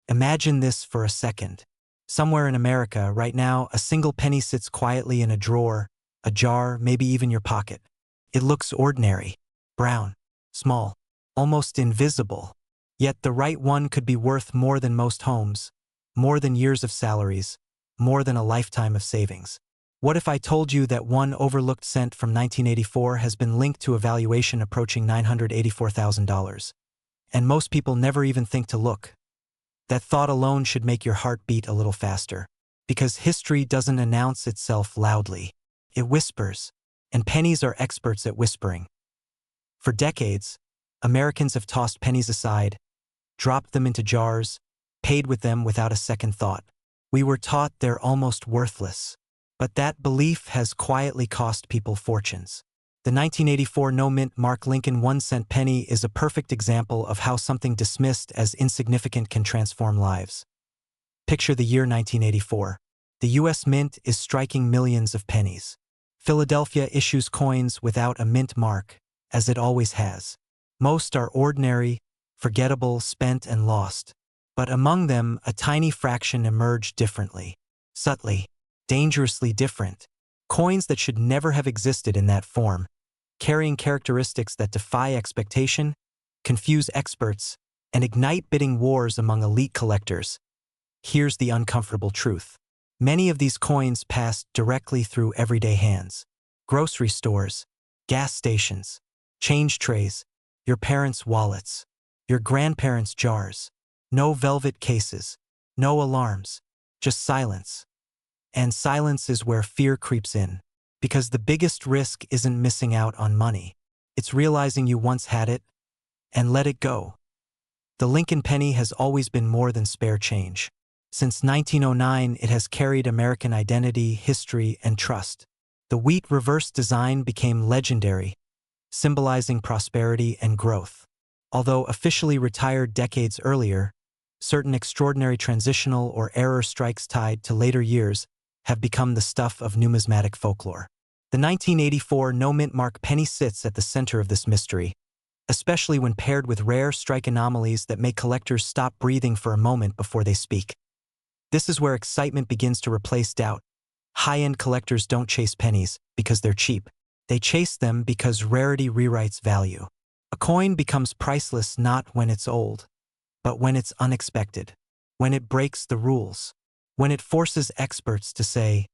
Imagine this for a second. Somewhere in America, right now, a single penny sits quietly in a drawer, a jar, maybe even your pocket. It looks ordinary, brown, small, almost invisible. Yet the right one could be worth more than most homes, more than years of salaries, more than a lifetime of savings. What if I told you that one overlooked cent from 1984 has been linked to a valuation approaching $984,000? And most people never even think to look. That thought alone should make your heart beat a little faster. Because history doesn't announce itself loudly. It whispers, and pennies are experts at whispering. For decades, Americans have tossed pennies aside, dropped them into jars, paid with them without a second thought. We were taught they're almost worthless. But that belief has quietly cost people fortunes. The 1984 no-mint Mark Lincoln 1-cent penny is a perfect example of how something dismissed as insignificant can transform lives. Picture the year 1984. The U.S. Mint is striking millions of pennies. Philadelphia issues coins without a mint mark, as it always has. Most are ordinary, forgettable, spent and lost. But among them, a tiny fraction emerge differently. Subtly, dangerously different. Coins that should never have existed in that form, carrying characteristics that defy expectation, confuse experts, and ignite bidding wars among elite collectors. Here's the uncomfortable truth. Many of these coins passed directly through everyday hands. Grocery stores, gas stations, change trays, your parents' wallets, your grandparents' jars. No velvet cases, no alarms, just silence. And silence is where fear creeps in. Because the biggest risk isn't missing out on money. It's realizing you once had it and let it go. The Lincoln penny has always been more than spare change. Since 1909, it has carried American identity, history, and trust. The wheat reverse design became legendary, symbolizing prosperity and growth. Although officially retired decades earlier, certain extraordinary transitional or error strikes tied to later years have become the stuff of numismatic folklore. The 1984 no-mint mark penny sits at the center of this mystery, especially when paired with rare strike anomalies that make collectors stop breathing for a moment before they speak. This is where excitement begins to replace doubt. High-end collectors don't chase pennies because they're cheap. They chase them because rarity rewrites value. A coin becomes priceless not when it's old, but when it's unexpected, when it breaks the rules, when it forces experts to say,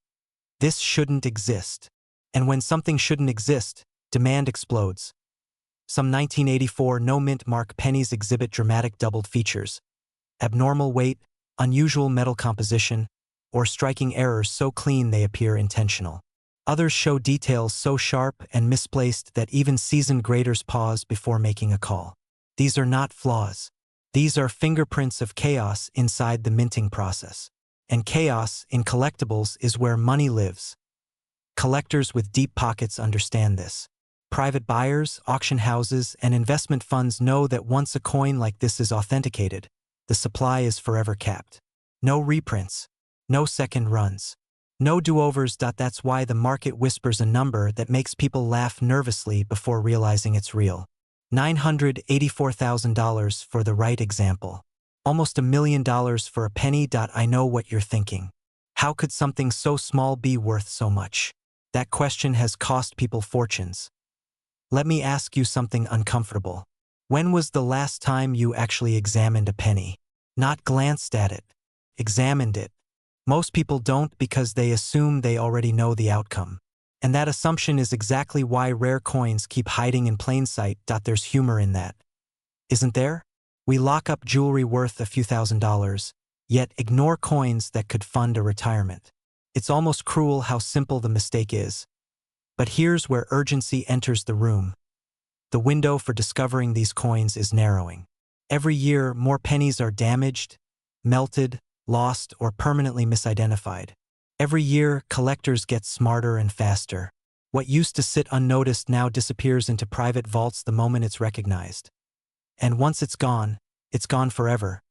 "This shouldn't exist." And when something shouldn't exist, demand explodes. Some 1984 no-mint mark pennies exhibit dramatic doubled features: abnormal weight, unusual metal composition, or striking errors so clean they appear intentional. Others show details so sharp and misplaced that even seasoned graders pause before making a call. These are not flaws. These are fingerprints of chaos inside the minting process. And chaos in collectibles is where money lives. Collectors with deep pockets understand this. Private buyers, auction houses, and investment funds know that once a coin like this is authenticated, the supply is forever capped. No reprints, no second runs, no do-overs. That's why the market whispers a number that makes people laugh nervously before realizing it's real. $984,000 for the right example. Almost $1 million for a penny. I know what you're thinking. How could something so small be worth so much? That question has cost people fortunes. Let me ask you something uncomfortable. When was the last time you actually examined a penny? Not glanced at it. Examined it. Most people don't because they assume they already know the outcome. And that assumption is exactly why rare coins keep hiding in plain sight. There's humor in that, isn't there? We lock up jewelry worth a few $1,000s, yet ignore coins that could fund a retirement. It's almost cruel how simple the mistake is. But here's where urgency enters the room. The window for discovering these coins is narrowing. Every year, more pennies are damaged, melted, lost, or permanently misidentified. Every year, collectors get smarter and faster. What used to sit unnoticed now disappears into private vaults the moment it's recognized. And once it's gone forever.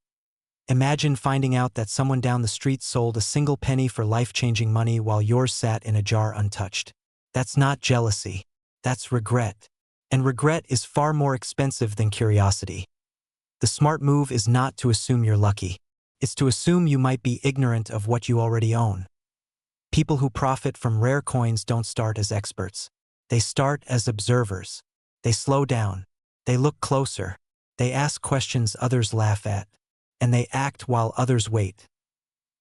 Imagine finding out that someone down the street sold a single penny for life-changing money while yours sat in a jar untouched. That's not jealousy. That's regret. And regret is far more expensive than curiosity. The smart move is not to assume you're lucky. is to assume you might be ignorant of what you already own. People who profit from rare coins don't start as experts. They start as observers. They slow down. They look closer. They ask questions others laugh at. And they act while others wait.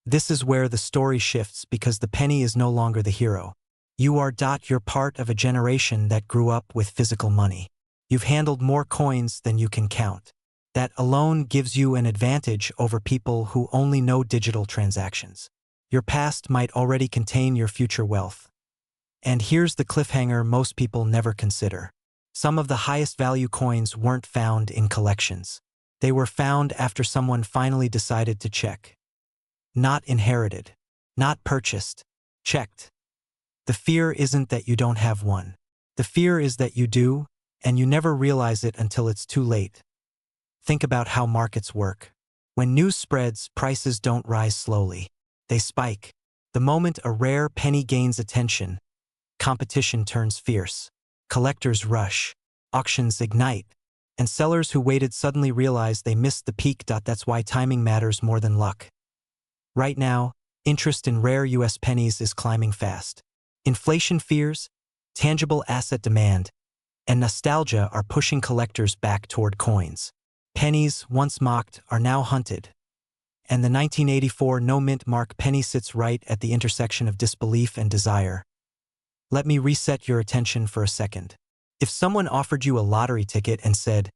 This is where the story shifts because the penny is no longer the hero. You're part of a generation that grew up with physical money. You've handled more coins than you can count. That alone gives you an advantage over people who only know digital transactions. Your past might already contain your future wealth. And here's the cliffhanger most people never consider. Some of the highest value coins weren't found in collections. They were found after someone finally decided to check. Not inherited. Not purchased. Checked. The fear isn't that you don't have one. The fear is that you do, and you never realize it until it's too late. Think about how markets work. When news spreads, prices don't rise slowly. They spike. The moment a rare penny gains attention, competition turns fierce. Collectors rush. Auctions ignite. And sellers who waited suddenly realize they missed the peak. That's why timing matters more than luck. Right now, interest in rare US pennies is climbing fast. Inflation fears, tangible asset demand, and nostalgia are pushing collectors back toward coins. Pennies, once mocked, are now hunted. And the 1984 no-mint mark penny sits right at the intersection of disbelief and desire. Let me reset your attention for a second. If someone offered you a lottery ticket and said,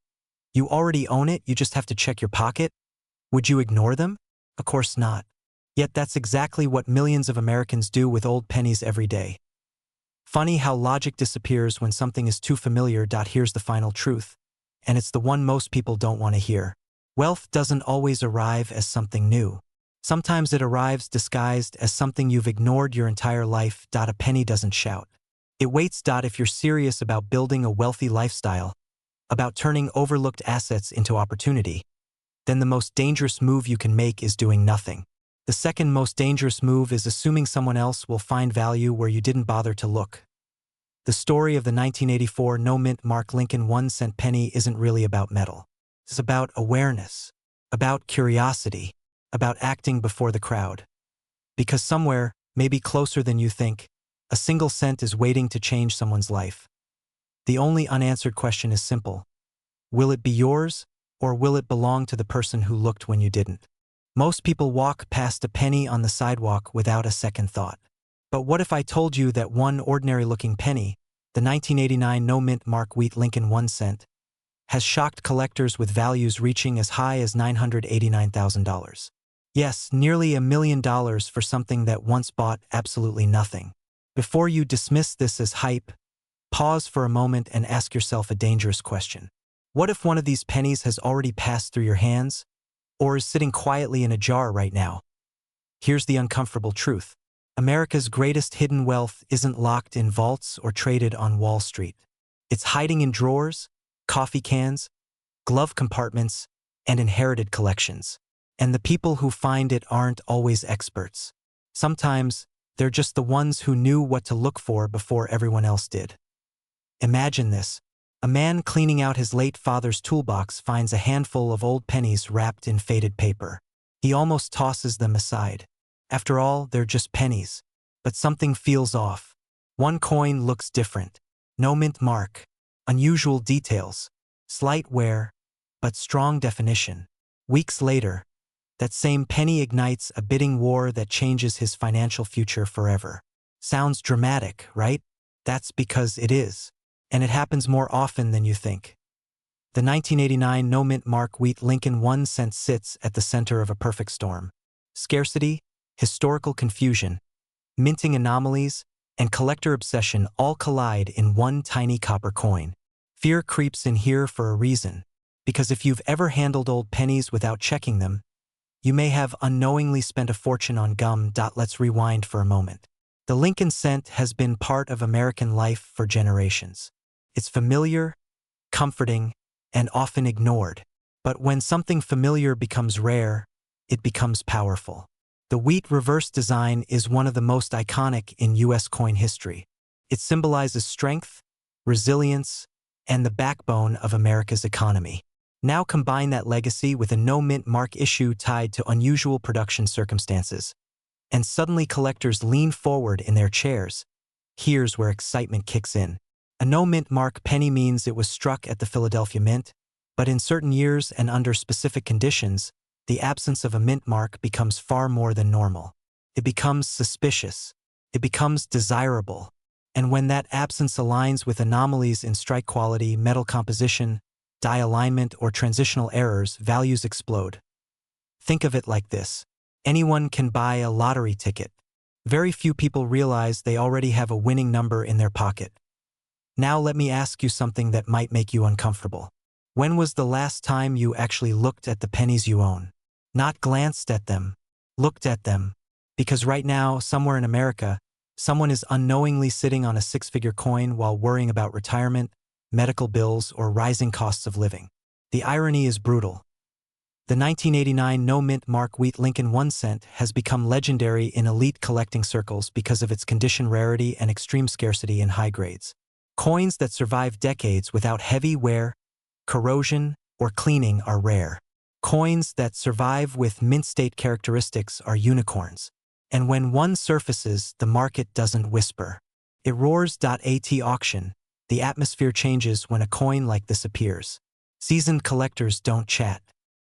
"You already own it, you just have to check your pocket," would you ignore them? Of course not. Yet that's exactly what millions of Americans do with old pennies every day. Funny how logic disappears when something is too familiar. Here's the final truth, and it's the one most people don't want to hear. Wealth doesn't always arrive as something new. Sometimes it arrives disguised as something you've ignored your entire life. A penny doesn't shout. It waits. If you're serious about building a wealthy lifestyle, about turning overlooked assets into opportunity, then the most dangerous move you can make is doing nothing. The second most dangerous move is assuming someone else will find value where you didn't bother to look. The story of the 1984 no-mint mark Lincoln 1-cent penny isn't really about metal. It's about awareness, about curiosity, about acting before the crowd. Because somewhere, maybe closer than you think, a single cent is waiting to change someone's life. The only unanswered question is simple. Will it be yours, or will it belong to the person who looked when you didn't? Most people walk past a penny on the sidewalk without a second thought. But what if I told you that one ordinary-looking penny, the 1989 no-mint mark wheat Lincoln 1-cent, has shocked collectors with values reaching as high as $989,000? Yes, nearly $1 million for something that once bought absolutely nothing. Before you dismiss this as hype, pause for a moment and ask yourself a dangerous question. What if one of these pennies has already passed through your hands, or is sitting quietly in a jar right now? Here's the uncomfortable truth. America's greatest hidden wealth isn't locked in vaults or traded on Wall Street. It's hiding in drawers, coffee cans, glove compartments, and inherited collections. And the people who find it aren't always experts. Sometimes, they're just the ones who knew what to look for before everyone else did. Imagine this. A man cleaning out his late father's toolbox finds a handful of old pennies wrapped in faded paper. He almost tosses them aside. After all, they're just pennies. But something feels off. One coin looks different. No mint mark. Unusual details. Slight wear, but strong definition. Weeks later, that same penny ignites a bidding war that changes his financial future forever. Sounds dramatic, right? That's because it is. And it happens more often than you think. The 1989 no-mint mark wheat Lincoln 1-cent sits at the center of a perfect storm. Scarcity, historical confusion, minting anomalies, and collector obsession all collide in one tiny copper coin. Fear creeps in here for a reason, because if you've ever handled old pennies without checking them, you may have unknowingly spent a fortune on gum. Let's rewind for a moment. The Lincoln cent has been part of American life for generations. It's familiar, comforting, and often ignored. But when something familiar becomes rare, it becomes powerful. The wheat reverse design is one of the most iconic in U.S. coin history. It symbolizes strength, resilience, and the backbone of America's economy. Now combine that legacy with a no-mint mark issue tied to unusual production circumstances, and suddenly collectors lean forward in their chairs. Here's where excitement kicks in. A no-mint mark penny means it was struck at the Philadelphia Mint, but in certain years and under specific conditions, the absence of a mint mark becomes far more than normal. It becomes suspicious. It becomes desirable. And when that absence aligns with anomalies in strike quality, metal composition, die alignment, or transitional errors, values explode. Think of it like this. Anyone can buy a lottery ticket. Very few people realize they already have a winning number in their pocket. Now let me ask you something that might make you uncomfortable. When was the last time you actually looked at the pennies you own? Not glanced at them, looked at them. Because right now, somewhere in America, someone is unknowingly sitting on a six-figure coin while worrying about retirement, medical bills, or rising costs of living. The irony is brutal. The 1989 no-mint mark wheat Lincoln 1 cent has become legendary in elite collecting circles because of its condition rarity and extreme scarcity in high grades. Coins that survive decades without heavy wear, corrosion, or cleaning are rare. Coins that survive with mint-state characteristics are unicorns. And when one surfaces, the market doesn't whisper. It roars. At auction, the atmosphere changes when a coin like this appears. Seasoned collectors don't chat.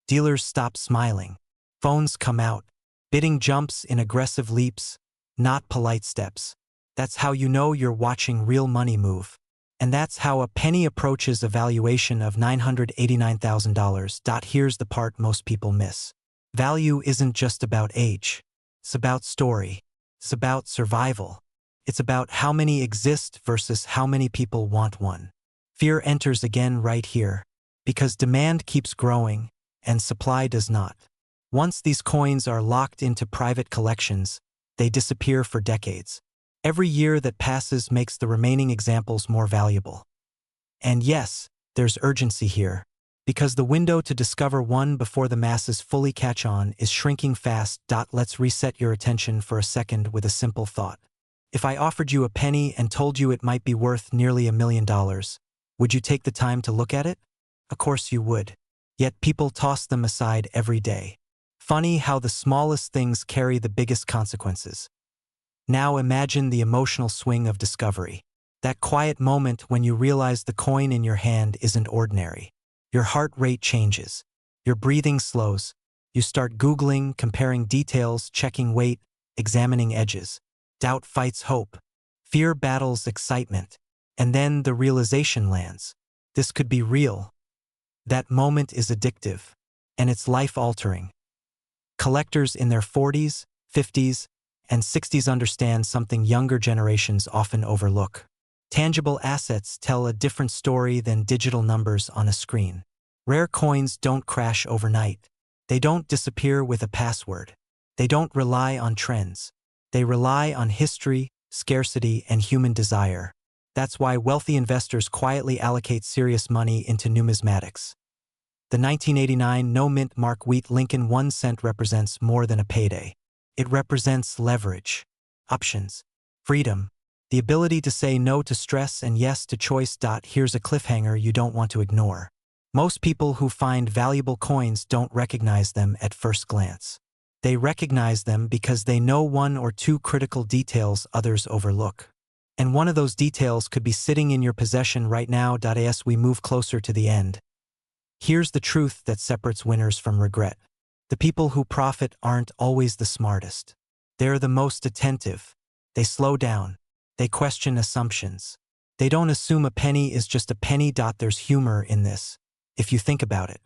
Dealers stop smiling. Phones come out. Bidding jumps in aggressive leaps, not polite steps. That's how you know you're watching real money move. And that's how a penny approaches a valuation of $989,000. Here's the part most people miss. Value isn't just about age. It's about story. It's about survival. It's about how many exist versus how many people want one. Fear enters again right here, because demand keeps growing and supply does not. Once these coins are locked into private collections, they disappear for decades. Every year that passes makes the remaining examples more valuable. And yes, there's urgency here, because the window to discover one before the masses fully catch on is shrinking fast. Let's reset your attention for a second with a simple thought. If I offered you a penny and told you it might be worth nearly $1 million, would you take the time to look at it? Of course you would. Yet people toss them aside every day. Funny how the smallest things carry the biggest consequences. Now imagine the emotional swing of discovery. That quiet moment when you realize the coin in your hand isn't ordinary. Your heart rate changes. Your breathing slows. You start Googling, comparing details, checking weight, examining edges. Doubt fights hope. Fear battles excitement. And then the realization lands. This could be real. That moment is addictive. And it's life-altering. Collectors in their 40s, 50s, and 60s understand something younger generations often overlook. Tangible assets tell a different story than digital numbers on a screen. Rare coins don't crash overnight. They don't disappear with a password. They don't rely on trends. They rely on history, scarcity, and human desire. That's why wealthy investors quietly allocate serious money into numismatics. The 1989 no-mint mark wheat Lincoln 1 cent represents more than a payday. It represents leverage, options, freedom, the ability to say no to stress and yes to choice. Here's a cliffhanger you don't want to ignore. Most people who find valuable coins don't recognize them at first glance. They recognize them because they know one or two critical details others overlook. And one of those details could be sitting in your possession right now. As we move closer to the end, here's the truth that separates winners from regret. The people who profit aren't always the smartest. They're the most attentive. They slow down. They question assumptions. They don't assume a penny is just a penny. There's humor in this, if you think about it.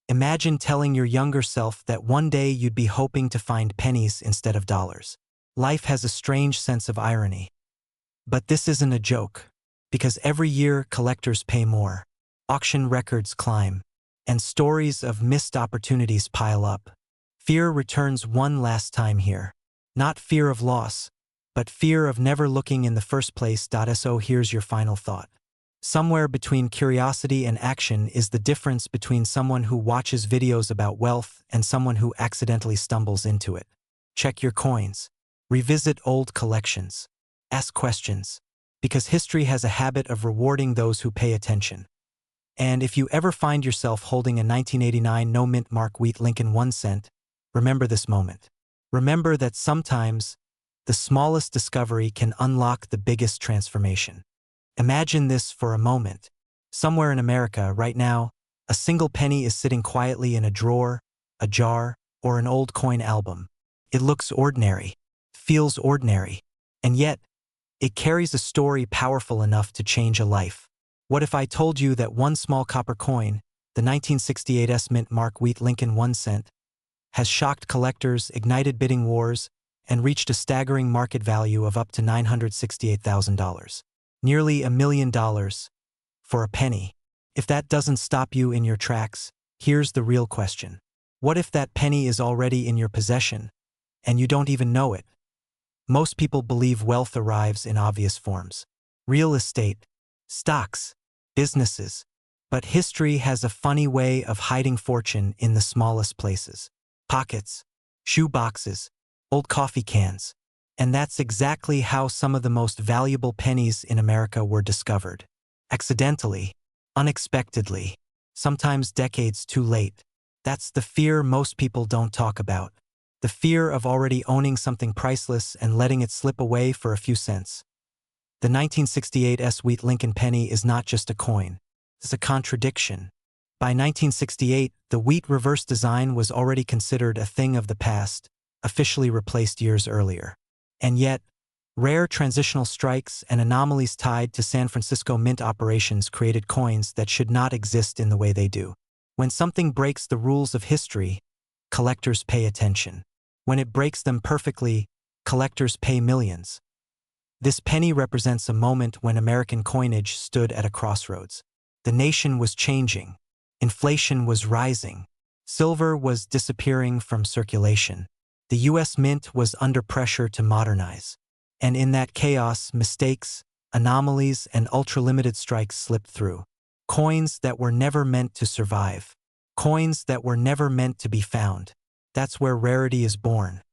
Imagine telling your younger self that one day you'd be hoping to find pennies instead of dollars. Life has a strange sense of irony. But this isn't a joke, because every year collectors pay more, auction records climb, and stories of missed opportunities pile up. Fear returns one last time here. Not fear of loss, but fear of never looking in the first place. So here's your final thought. Somewhere between curiosity and action is the difference between someone who watches videos about wealth and someone who accidentally stumbles into it. Check your coins. Revisit old collections. Ask questions, because history has a habit of rewarding those who pay attention. And if you ever find yourself holding a 1989 no-mint Mark Wheat Lincoln 1 cent, remember this moment. Remember that sometimes the smallest discovery can unlock the biggest transformation. Imagine this for a moment. Somewhere in America right now, a single penny is sitting quietly in a drawer, a jar, or an old coin album. It looks ordinary, feels ordinary, and yet it carries a story powerful enough to change a life. What if I told you that one small copper coin, the 1968 mint Mark Wheat Lincoln 1 cent, has shocked collectors, ignited bidding wars, and reached a staggering market value of up to $968,000. Nearly $1 million for a penny. If that doesn't stop you in your tracks, here's the real question. What if that penny is already in your possession, and you don't even know it? Most people believe wealth arrives in obvious forms. Real estate, stocks, businesses. But history has a funny way of hiding fortune in the smallest places. Pockets, shoe boxes, old coffee cans. And that's exactly how some of the most valuable pennies in America were discovered. Accidentally, unexpectedly, sometimes decades too late. That's the fear most people don't talk about. The fear of already owning something priceless and letting it slip away for a few cents. The 1968 Wheat Lincoln penny is not just a coin. It's a contradiction. By 1968, the wheat reverse design was already considered a thing of the past, officially replaced years earlier. And yet, rare transitional strikes and anomalies tied to San Francisco mint operations created coins that should not exist in the way they do. When something breaks the rules of history, collectors pay attention. When it breaks them perfectly, collectors pay millions. This penny represents a moment when American coinage stood at a crossroads. The nation was changing. Inflation was rising. Silver was disappearing from circulation. The U.S. Mint was under pressure to modernize. And in that chaos, mistakes, anomalies, and ultra-limited strikes slipped through. Coins that were never meant to survive. Coins that were never meant to be found. That's where rarity is born.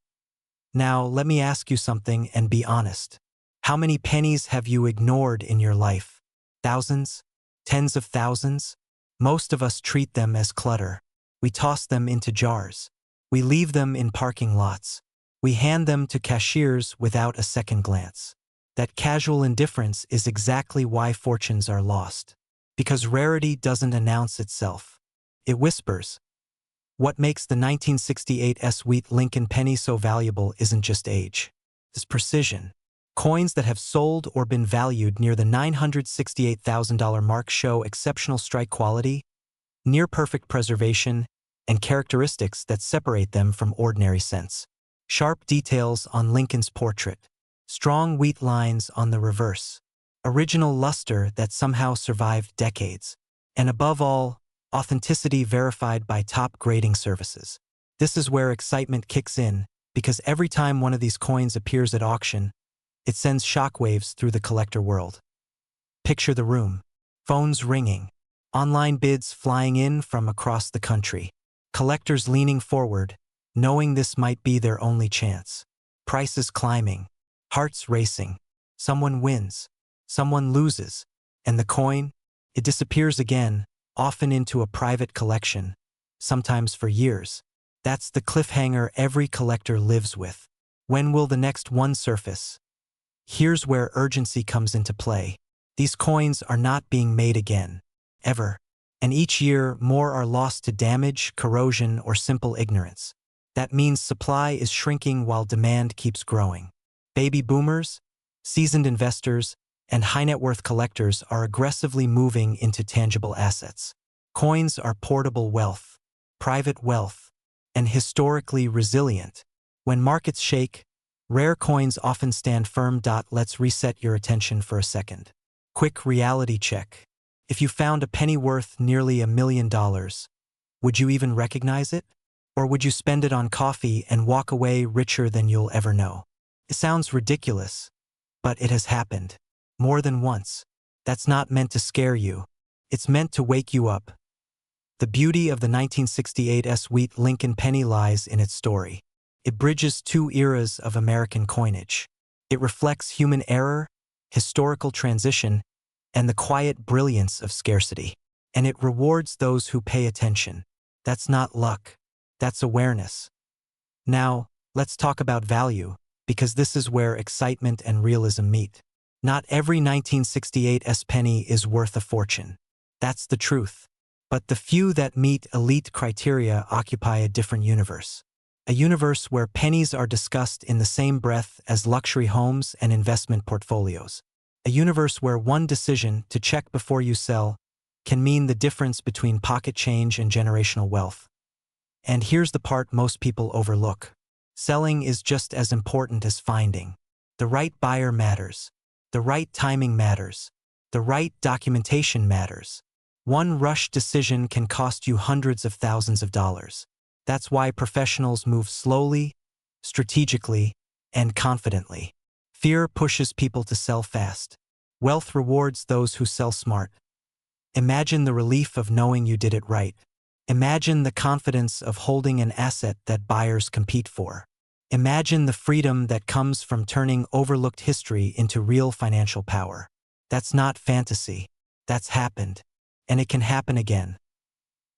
Now, let me ask you something and be honest. How many pennies have you ignored in your life? Thousands? Tens of thousands? Most of us treat them as clutter. We toss them into jars. We leave them in parking lots. We hand them to cashiers without a second glance. That casual indifference is exactly why fortunes are lost. Because rarity doesn't announce itself. It whispers. What makes the 1968 Wheat Lincoln penny so valuable isn't just age. It's precision. Coins that have sold or been valued near the $968,000 mark show exceptional strike quality, near-perfect preservation, and characteristics that separate them from ordinary cents. Sharp details on Lincoln's portrait, strong wheat lines on the reverse, original luster that somehow survived decades, and above all, authenticity verified by top grading services. This is where excitement kicks in, because every time one of these coins appears at auction, it sends shockwaves through the collector world. Picture the room. Phones ringing. Online bids flying in from across the country. Collectors leaning forward, knowing this might be their only chance. Prices climbing. Hearts racing. Someone wins. Someone loses. And the coin? It disappears again, often into a private collection, sometimes for years. That's the cliffhanger every collector lives with. When will the next one surface? Here's where urgency comes into play. These coins are not being made again, ever. And each year, more are lost to damage, corrosion, or simple ignorance. That means supply is shrinking while demand keeps growing. Baby boomers, seasoned investors, and high-net-worth collectors are aggressively moving into tangible assets. Coins are portable wealth, private wealth, and historically resilient. When markets shake, rare coins often stand firm. Let's reset your attention for a second. Quick reality check. If you found a penny worth nearly $1 million, would you even recognize it? Or would you spend it on coffee and walk away richer than you'll ever know? It sounds ridiculous, but it has happened. More than once. That's not meant to scare you. It's meant to wake you up. The beauty of the 1968 Wheat Lincoln penny lies in its story. It bridges two eras of American coinage. It reflects human error, historical transition, and the quiet brilliance of scarcity. and it rewards those who pay attention. That's not luck. That's awareness. Now, let's talk about value, because this is where excitement and realism meet. Not every 1968 penny is worth a fortune. That's the truth. But the few that meet elite criteria occupy a different universe. A universe where pennies are discussed in the same breath as luxury homes and investment portfolios. A universe where one decision to check before you sell can mean the difference between pocket change and generational wealth. And here's the part most people overlook. Selling is just as important as finding. The right buyer matters. The right timing matters. The right documentation matters. One rush decision can cost you hundreds of thousands of dollars. That's why professionals move slowly, strategically, and confidently. Fear pushes people to sell fast. Wealth rewards those who sell smart. Imagine the relief of knowing you did it right. Imagine the confidence of holding an asset that buyers compete for. Imagine the freedom that comes from turning overlooked history into real financial power. That's not fantasy. That's happened. And it can happen again.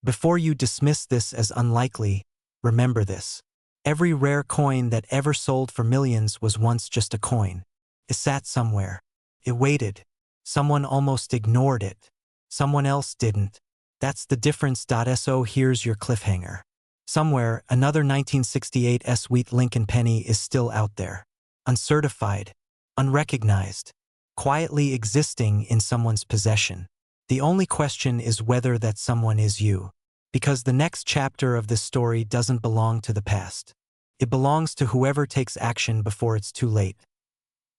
Before you dismiss this as unlikely, remember this. Every rare coin that ever sold for millions was once just a coin. It sat somewhere. It waited. Someone almost ignored it. Someone else didn't. That's the difference. So here's your cliffhanger. Somewhere, another 1968 sweet Lincoln penny is still out there. Uncertified, unrecognized, quietly existing in someone's possession. The only question is whether that someone is you. Because the next chapter of this story doesn't belong to the past. It belongs to whoever takes action before it's too late.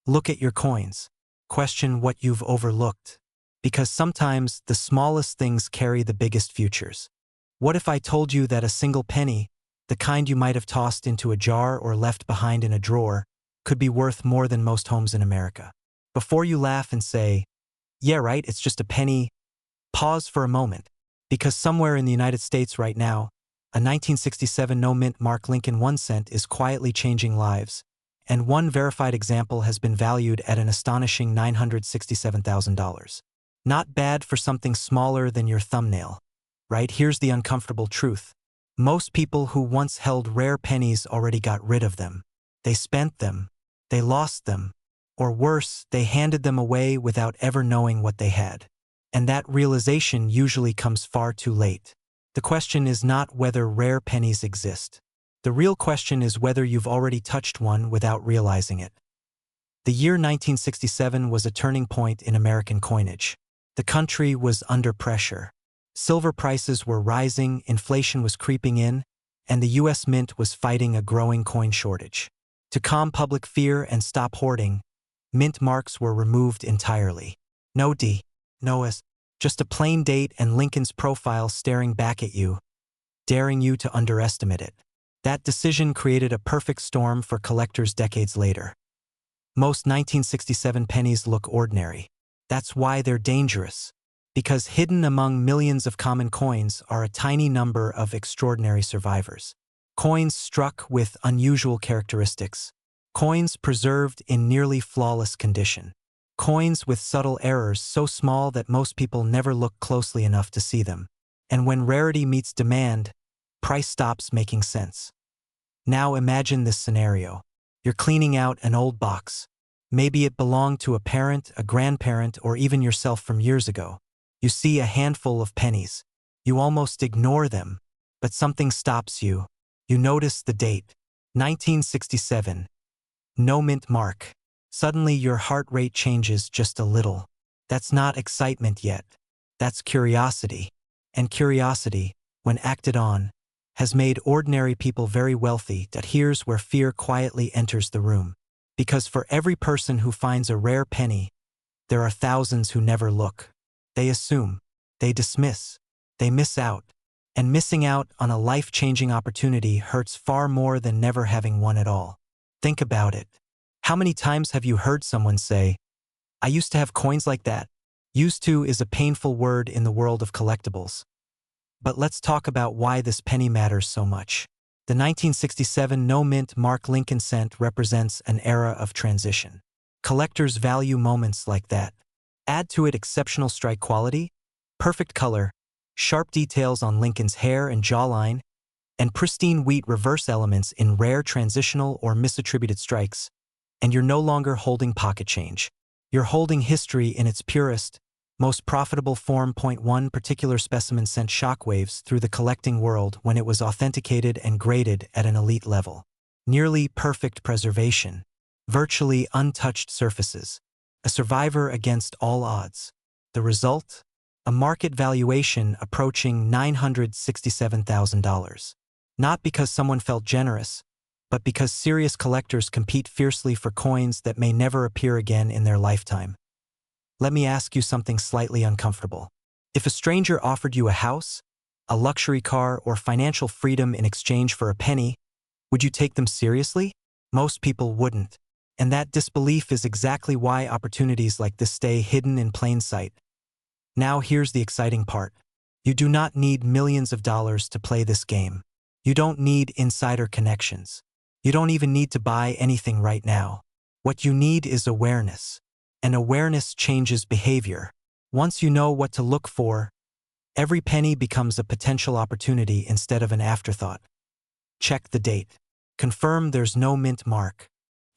Look at your coins. Question what you've overlooked. Because sometimes the smallest things carry the biggest futures. What if I told you that a single penny, the kind you might have tossed into a jar or left behind in a drawer, could be worth more than most homes in America? Before you laugh and say, "Yeah, right, it's just a penny," pause for a moment. Because somewhere in the United States right now, a 1967 no-mint mark Lincoln 1 cent is quietly changing lives, and one verified example has been valued at an astonishing $967,000. Not bad for something smaller than your thumbnail. Right? Here's the uncomfortable truth. Most people who once held rare pennies already got rid of them. They spent them. They lost them. Or worse, they handed them away without ever knowing what they had. And that realization usually comes far too late. The question is not whether rare pennies exist. The real question is whether you've already touched one without realizing it. The year 1967 was a turning point in American coinage. The country was under pressure. Silver prices were rising, inflation was creeping in, and the U.S. Mint was fighting a growing coin shortage. To calm public fear and stop hoarding, mint marks were removed entirely. No D, no S, just a plain date and Lincoln's profile staring back at you, daring you to underestimate it. That decision created a perfect storm for collectors decades later. Most 1967 pennies look ordinary. That's why they're dangerous. Because hidden among millions of common coins are a tiny number of extraordinary survivors. Coins struck with unusual characteristics. Coins preserved in nearly flawless condition. Coins with subtle errors so small that most people never look closely enough to see them. And when rarity meets demand, price stops making sense. Now imagine this scenario. You're cleaning out an old box. Maybe it belonged to a parent, a grandparent, or even yourself from years ago. You see a handful of pennies. You almost ignore them, but something stops you. You notice the date, 1967. No mint mark. Suddenly your heart rate changes just a little. That's not excitement yet. That's curiosity. And curiosity, when acted on, has made ordinary people very wealthy. Here's where fear quietly enters the room. Because for every person who finds a rare penny, there are thousands who never look. They assume, they dismiss, they miss out. And missing out on a life-changing opportunity hurts far more than never having one at all. Think about it. How many times have you heard someone say, "I used to have coins like that"? Used to is a painful word in the world of collectibles. But let's talk about why this penny matters so much. The 1967 no-mint mark Lincoln cent represents an era of transition. Collectors value moments like that. Add to it exceptional strike quality, perfect color, sharp details on Lincoln's hair and jawline, and pristine wheat reverse elements in rare transitional or misattributed strikes, and you're no longer holding pocket change. You're holding history in its purest, most profitable form. One particular specimen sent shockwaves through the collecting world when it was authenticated and graded at an elite level. Nearly perfect preservation, virtually untouched surfaces, a survivor against all odds. The result? A market valuation approaching $967,000. Not because someone felt generous, but because serious collectors compete fiercely for coins that may never appear again in their lifetime. Let me ask you something slightly uncomfortable. If a stranger offered you a house, a luxury car, or financial freedom in exchange for a penny, would you take them seriously? Most people wouldn't. And that disbelief is exactly why opportunities like this stay hidden in plain sight. Now here's the exciting part. You do not need millions of dollars to play this game. You don't need insider connections. You don't even need to buy anything right now. What you need is awareness. And awareness changes behavior. Once you know what to look for, every penny becomes a potential opportunity instead of an afterthought. Check the date. Confirm there's no mint mark.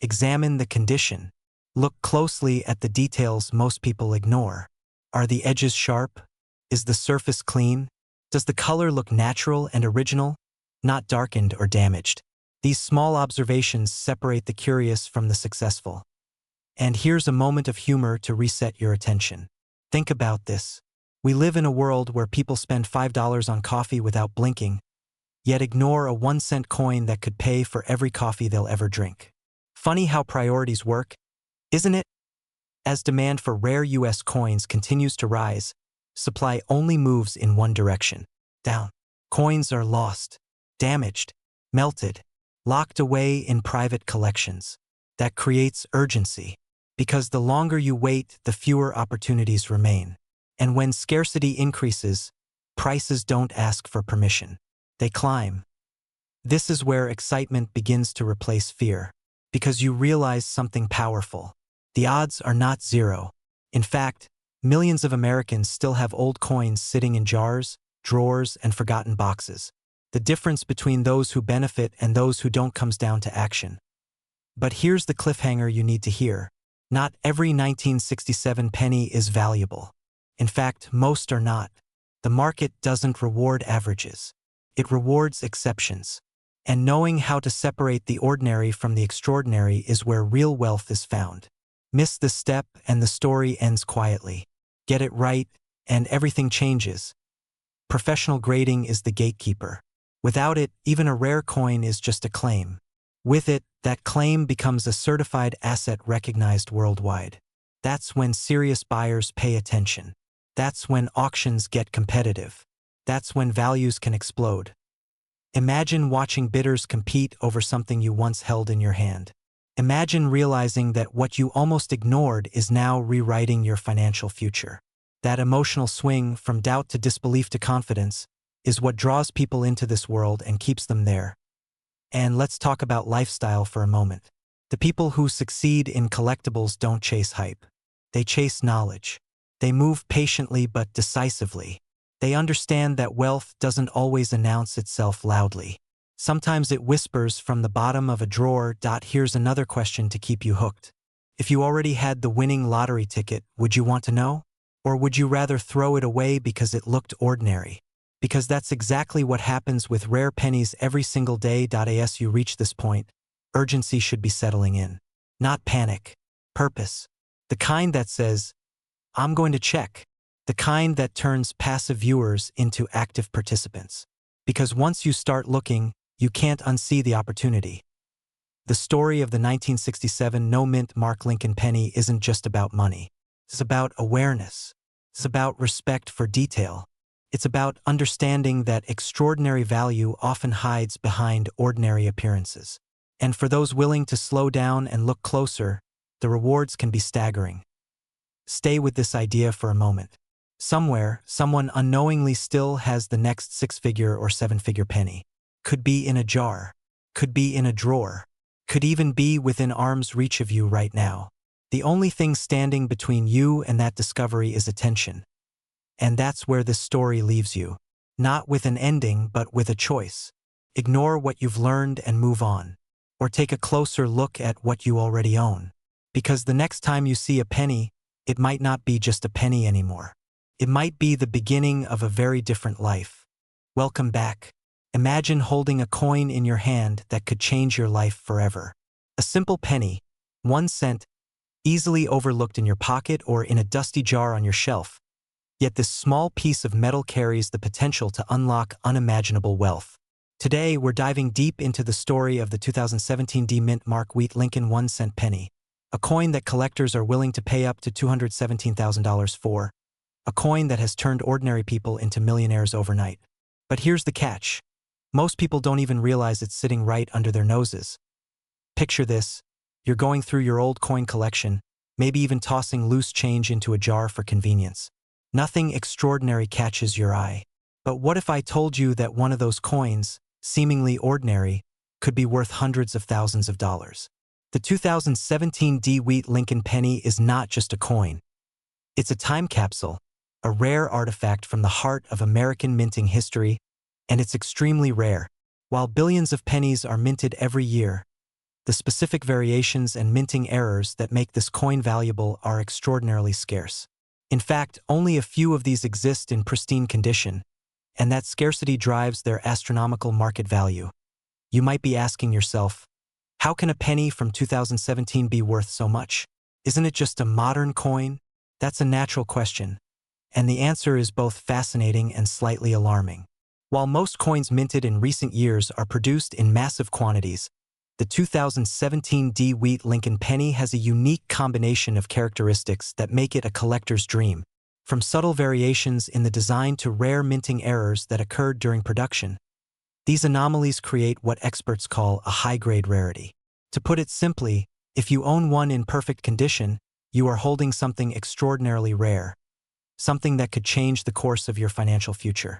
Examine the condition. Look closely at the details most people ignore. Are the edges sharp? Is the surface clean? Does the color look natural and original, not darkened or damaged? These small observations separate the curious from the successful. And here's a moment of humor to reset your attention. Think about this. We live in a world where people spend $5 on coffee without blinking, yet ignore a 1-cent coin that could pay for every coffee they'll ever drink. Funny how priorities work, isn't it? As demand for rare U.S. coins continues to rise, supply only moves in one direction, down. Coins are lost, damaged, melted, locked away in private collections. That creates urgency, because the longer you wait, the fewer opportunities remain. And when scarcity increases, prices don't ask for permission. They climb. This is where excitement begins to replace fear, because you realize something powerful. The odds are not zero. In fact, millions of Americans still have old coins sitting in jars, drawers, and forgotten boxes. The difference between those who benefit and those who don't comes down to action. But here's the cliffhanger you need to hear. Not every 1967 penny is valuable. In fact, most are not. The market doesn't reward averages. It rewards exceptions. And knowing how to separate the ordinary from the extraordinary is where real wealth is found. Miss this step and the story ends quietly. Get it right, and everything changes. Professional grading is the gatekeeper. Without it, even a rare coin is just a claim. With it, that claim becomes a certified asset recognized worldwide. That's when serious buyers pay attention. That's when auctions get competitive. That's when values can explode. Imagine watching bidders compete over something you once held in your hand. Imagine realizing that what you almost ignored is now rewriting your financial future. That emotional swing from doubt to disbelief to confidence is what draws people into this world and keeps them there. And let's talk about lifestyle for a moment. The people who succeed in collectibles don't chase hype. They chase knowledge. They move patiently but decisively. They understand that wealth doesn't always announce itself loudly. Sometimes it whispers from the bottom of a drawer. Here's another question to keep you hooked. If you already had the winning lottery ticket, would you want to know? Or would you rather throw it away because it looked ordinary? Because that's exactly what happens with rare pennies every single day. As you reach this point, urgency should be settling in. Not panic. Purpose. The kind that says, I'm going to check. The kind that turns passive viewers into active participants. Because once you start looking, you can't unsee the opportunity. The story of the 1967 no-mint mark Lincoln penny isn't just about money. It's about awareness. It's about respect for detail. It's about understanding that extraordinary value often hides behind ordinary appearances. And for those willing to slow down and look closer, the rewards can be staggering. Stay with this idea for a moment. Somewhere, someone unknowingly still has the next 6-figure or 7-figure penny. Could be in a jar. Could be in a drawer. Could even be within arm's reach of you right now. The only thing standing between you and that discovery is attention. And that's where this story leaves you. Not with an ending, but with a choice. Ignore what you've learned and move on. Or take a closer look at what you already own. Because the next time you see a penny, it might not be just a penny anymore. It might be the beginning of a very different life. Welcome back. Imagine holding a coin in your hand that could change your life forever. A simple penny, 1 cent, easily overlooked in your pocket or in a dusty jar on your shelf. Yet this small piece of metal carries the potential to unlock unimaginable wealth. Today, we're diving deep into the story of the 2017 D-Mint Mark Wheat Lincoln 1-cent penny, a coin that collectors are willing to pay up to $217,000 for, a coin that has turned ordinary people into millionaires overnight. But here's the catch. Most people don't even realize it's sitting right under their noses. Picture this. You're going through your old coin collection, maybe even tossing loose change into a jar for convenience. Nothing extraordinary catches your eye. But what if I told you that one of those coins, seemingly ordinary, could be worth hundreds of thousands of dollars? The 2017 D-Wheat Lincoln penny is not just a coin. It's a time capsule, a rare artifact from the heart of American minting history, and it's extremely rare. While billions of pennies are minted every year, the specific variations and minting errors that make this coin valuable are extraordinarily scarce. In fact, only a few of these exist in pristine condition, and that scarcity drives their astronomical market value. You might be asking yourself, how can a penny from 2017 be worth so much? Isn't it just a modern coin? That's a natural question, and the answer is both fascinating and slightly alarming. While most coins minted in recent years are produced in massive quantities, the 2017 D-Wheat Lincoln penny has a unique combination of characteristics that make it a collector's dream, from subtle variations in the design to rare minting errors that occurred during production. These anomalies create what experts call a high-grade rarity. To put it simply, if you own one in perfect condition, you are holding something extraordinarily rare, something that could change the course of your financial future.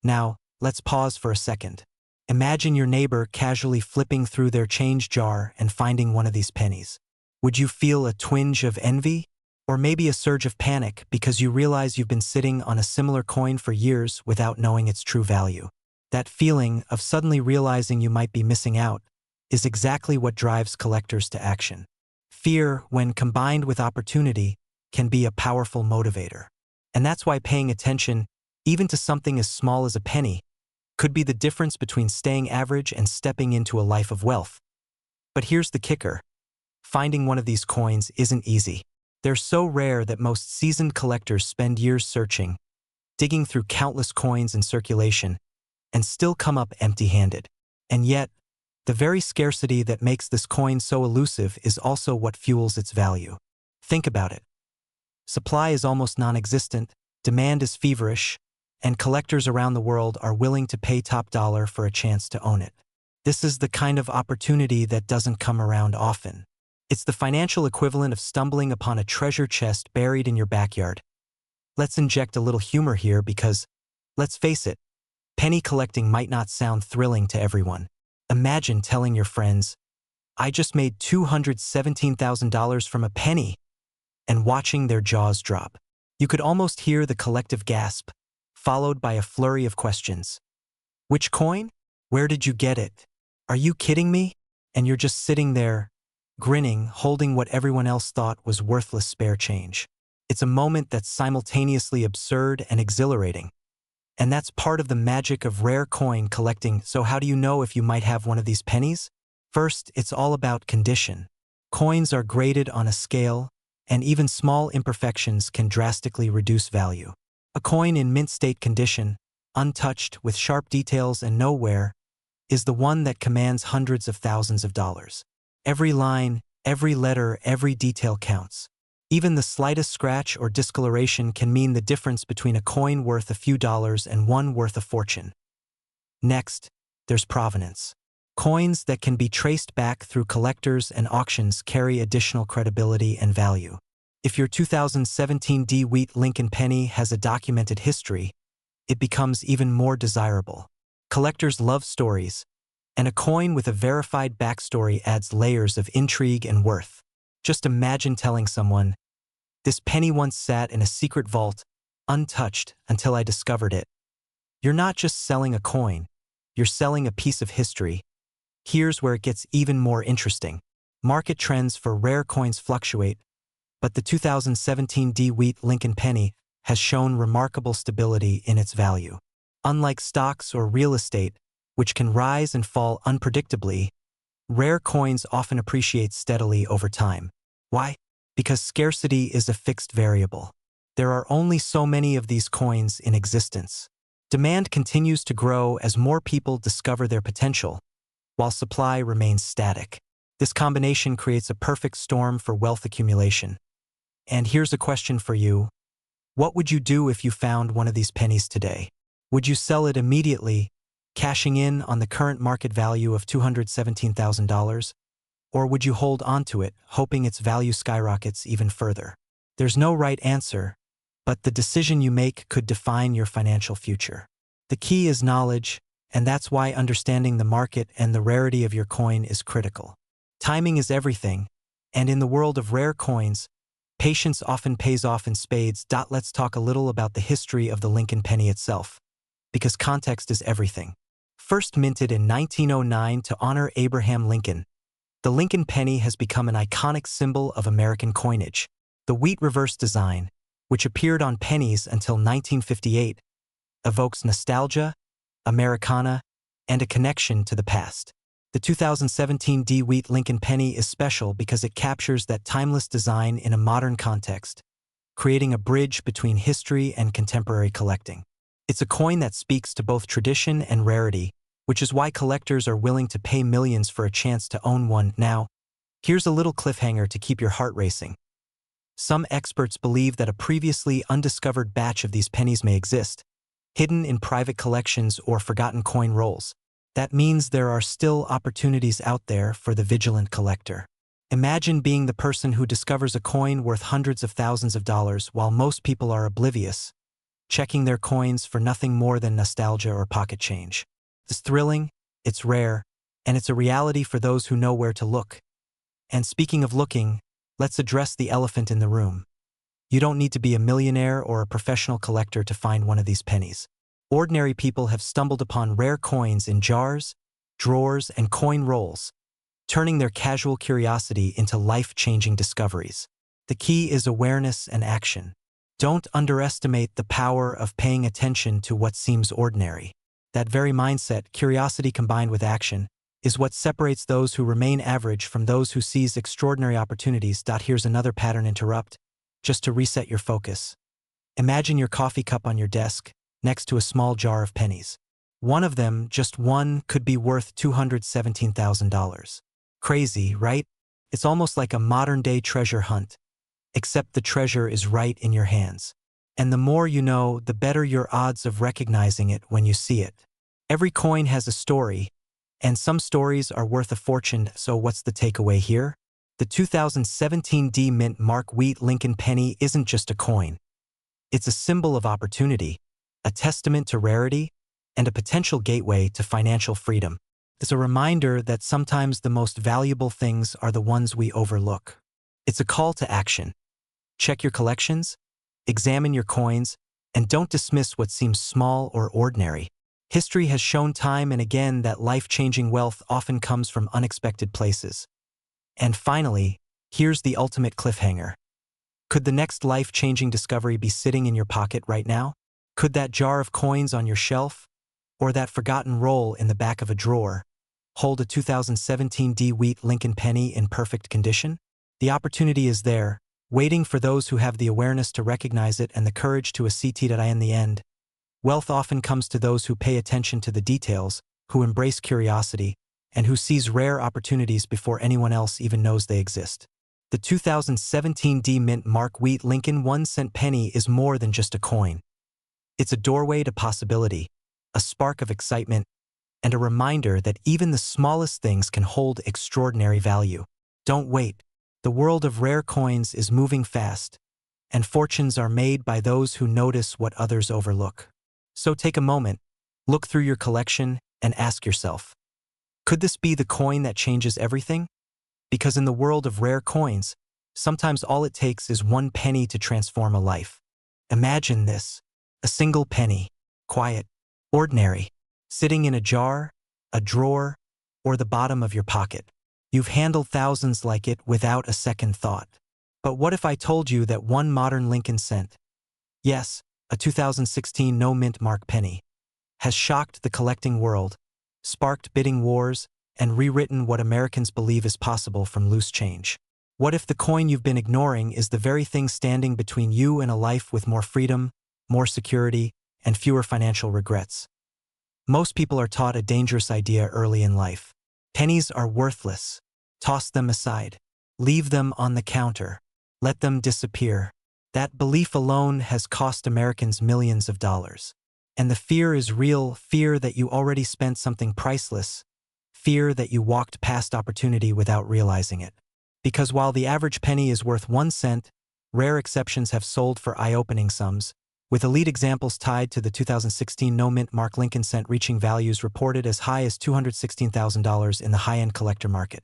Now, let's pause for a second. Imagine your neighbor casually flipping through their change jar and finding one of these pennies. Would you feel a twinge of envy? Or maybe a surge of panic because you realize you've been sitting on a similar coin for years without knowing its true value? That feeling of suddenly realizing you might be missing out is exactly what drives collectors to action. Fear, when combined with opportunity, can be a powerful motivator. And that's why paying attention, even to something as small as a penny, could be the difference between staying average and stepping into a life of wealth. But here's the kicker. Finding one of these coins isn't easy. They're so rare that most seasoned collectors spend years searching, digging through countless coins in circulation, and still come up empty-handed. And yet, the very scarcity that makes this coin so elusive is also what fuels its value. Think about it. Supply is almost non-existent, demand is feverish, and collectors around the world are willing to pay top dollar for a chance to own it. This is the kind of opportunity that doesn't come around often. It's the financial equivalent of stumbling upon a treasure chest buried in your backyard. Let's inject a little humor here because, let's face it, penny collecting might not sound thrilling to everyone. Imagine telling your friends, "I just made $217,000 from a penny," and watching their jaws drop. You could almost hear the collective gasp, followed by a flurry of questions. Which coin? Where did you get it? Are you kidding me? And you're just sitting there, grinning, holding what everyone else thought was worthless spare change. It's a moment that's simultaneously absurd and exhilarating. And that's part of the magic of rare coin collecting. So how do you know if you might have one of these pennies? First, it's all about condition. Coins are graded on a scale, and even small imperfections can drastically reduce value. A coin in mint state condition, untouched with sharp details and no wear, is the one that commands hundreds of thousands of dollars. Every line, every letter, every detail counts. Even the slightest scratch or discoloration can mean the difference between a coin worth a few dollars and one worth a fortune. Next, there's provenance. Coins that can be traced back through collectors and auctions carry additional credibility and value. If your 2017 D-Wheat Lincoln penny has a documented history, it becomes even more desirable. Collectors love stories, and a coin with a verified backstory adds layers of intrigue and worth. Just imagine telling someone, "This penny once sat in a secret vault untouched until I discovered it. You're not just selling a coin, you're selling a piece of history. Here's where it gets even more interesting. Market trends for rare coins fluctuate, but the 2017 DeWitt Lincoln penny has shown remarkable stability in its value. Unlike stocks or real estate, which can rise and fall unpredictably, rare coins often appreciate steadily over time. Why? Because scarcity is a fixed variable. There are only so many of these coins in existence. Demand continues to grow as more people discover their potential, while supply remains static. This combination creates a perfect storm for wealth accumulation. And here's a question for you. What would you do if you found one of these pennies today? Would you sell it immediately, cashing in on the current market value of $217,000? Or would you hold onto it, hoping its value skyrockets even further? There's no right answer, but the decision you make could define your financial future. The key is knowledge, and that's why understanding the market and the rarity of your coin is critical. Timing is everything, and in the world of rare coins, patience often pays off in spades. Let's talk a little about the history of the Lincoln penny itself, because context is everything. First minted in 1909 to honor Abraham Lincoln, the Lincoln penny has become an iconic symbol of American coinage. The wheat reverse design, which appeared on pennies until 1958, evokes nostalgia, Americana, and a connection to the past. The 2017 DeWitt Lincoln penny is special because it captures that timeless design in a modern context, creating a bridge between history and contemporary collecting. It's a coin that speaks to both tradition and rarity, which is why collectors are willing to pay millions for a chance to own one. Now, here's a little cliffhanger to keep your heart racing. Some experts believe that a previously undiscovered batch of these pennies may exist, hidden in private collections or forgotten coin rolls. That means there are still opportunities out there for the vigilant collector. Imagine being the person who discovers a coin worth hundreds of thousands of dollars while most people are oblivious, checking their coins for nothing more than nostalgia or pocket change. It's thrilling, it's rare, and it's a reality for those who know where to look. And speaking of looking, let's address the elephant in the room. You don't need to be a millionaire or a professional collector to find one of these pennies. Ordinary people have stumbled upon rare coins in jars, drawers, and coin rolls, turning their casual curiosity into life-changing discoveries. The key is awareness and action. Don't underestimate the power of paying attention to what seems ordinary. That very mindset, curiosity combined with action, is what separates those who remain average from those who seize extraordinary opportunities. Here's another pattern interrupt, just to reset your focus. Imagine your coffee cup on your desk, next to a small jar of pennies. One of them, just one, could be worth $217,000. Crazy, right? It's almost like a modern-day treasure hunt, except the treasure is right in your hands. And the more you know, the better your odds of recognizing it when you see it. Every coin has a story, and some stories are worth a fortune. So what's the takeaway here? The 2017 DeWitt Mark Wheat Lincoln penny isn't just a coin. It's a symbol of opportunity, a testament to rarity, and a potential gateway to financial freedom. It's a reminder that sometimes the most valuable things are the ones we overlook. It's a call to action. Check your collections, examine your coins, and don't dismiss what seems small or ordinary. History has shown time and again that life-changing wealth often comes from unexpected places. And finally, here's the ultimate cliffhanger. Could the next life-changing discovery be sitting in your pocket right now? Could that jar of coins on your shelf, or that forgotten roll in the back of a drawer, hold a 2017 DeWitt Lincoln penny in perfect condition? The opportunity is there, waiting for those who have the awareness to recognize it and the courage to accede it. In the end, wealth often comes to those who pay attention to the details, who embrace curiosity, and who seize rare opportunities before anyone else even knows they exist. The 2017 DeWitt Mark Wheat Lincoln 1-cent penny is more than just a coin. It's a doorway to possibility, a spark of excitement, and a reminder that even the smallest things can hold extraordinary value. Don't wait. The world of rare coins is moving fast, and fortunes are made by those who notice what others overlook. So take a moment, look through your collection, and ask yourself, could this be the coin that changes everything? Because in the world of rare coins, sometimes all it takes is one penny to transform a life. Imagine this: a single penny, quiet, ordinary, sitting in a jar, a drawer, or the bottom of your pocket. You've handled thousands like it without a second thought. But what if I told you that one modern Lincoln cent, yes, a 2016 no-mint mark penny, has shocked the collecting world, sparked bidding wars, and rewritten what Americans believe is possible from loose change? What if the coin you've been ignoring is the very thing standing between you and a life with more freedom, more security, and fewer financial regrets? Most people are taught a dangerous idea early in life. Pennies are worthless. Toss them aside. Leave them on the counter. Let them disappear. That belief alone has cost Americans millions of dollars. And the fear is real, fear that you already spent something priceless, fear that you walked past opportunity without realizing it. Because while the average penny is worth 1 cent, rare exceptions have sold for eye-opening sums, with elite examples tied to the 2016 no-mint mark Lincoln cent reaching values reported as high as $216,000 in the high-end collector market.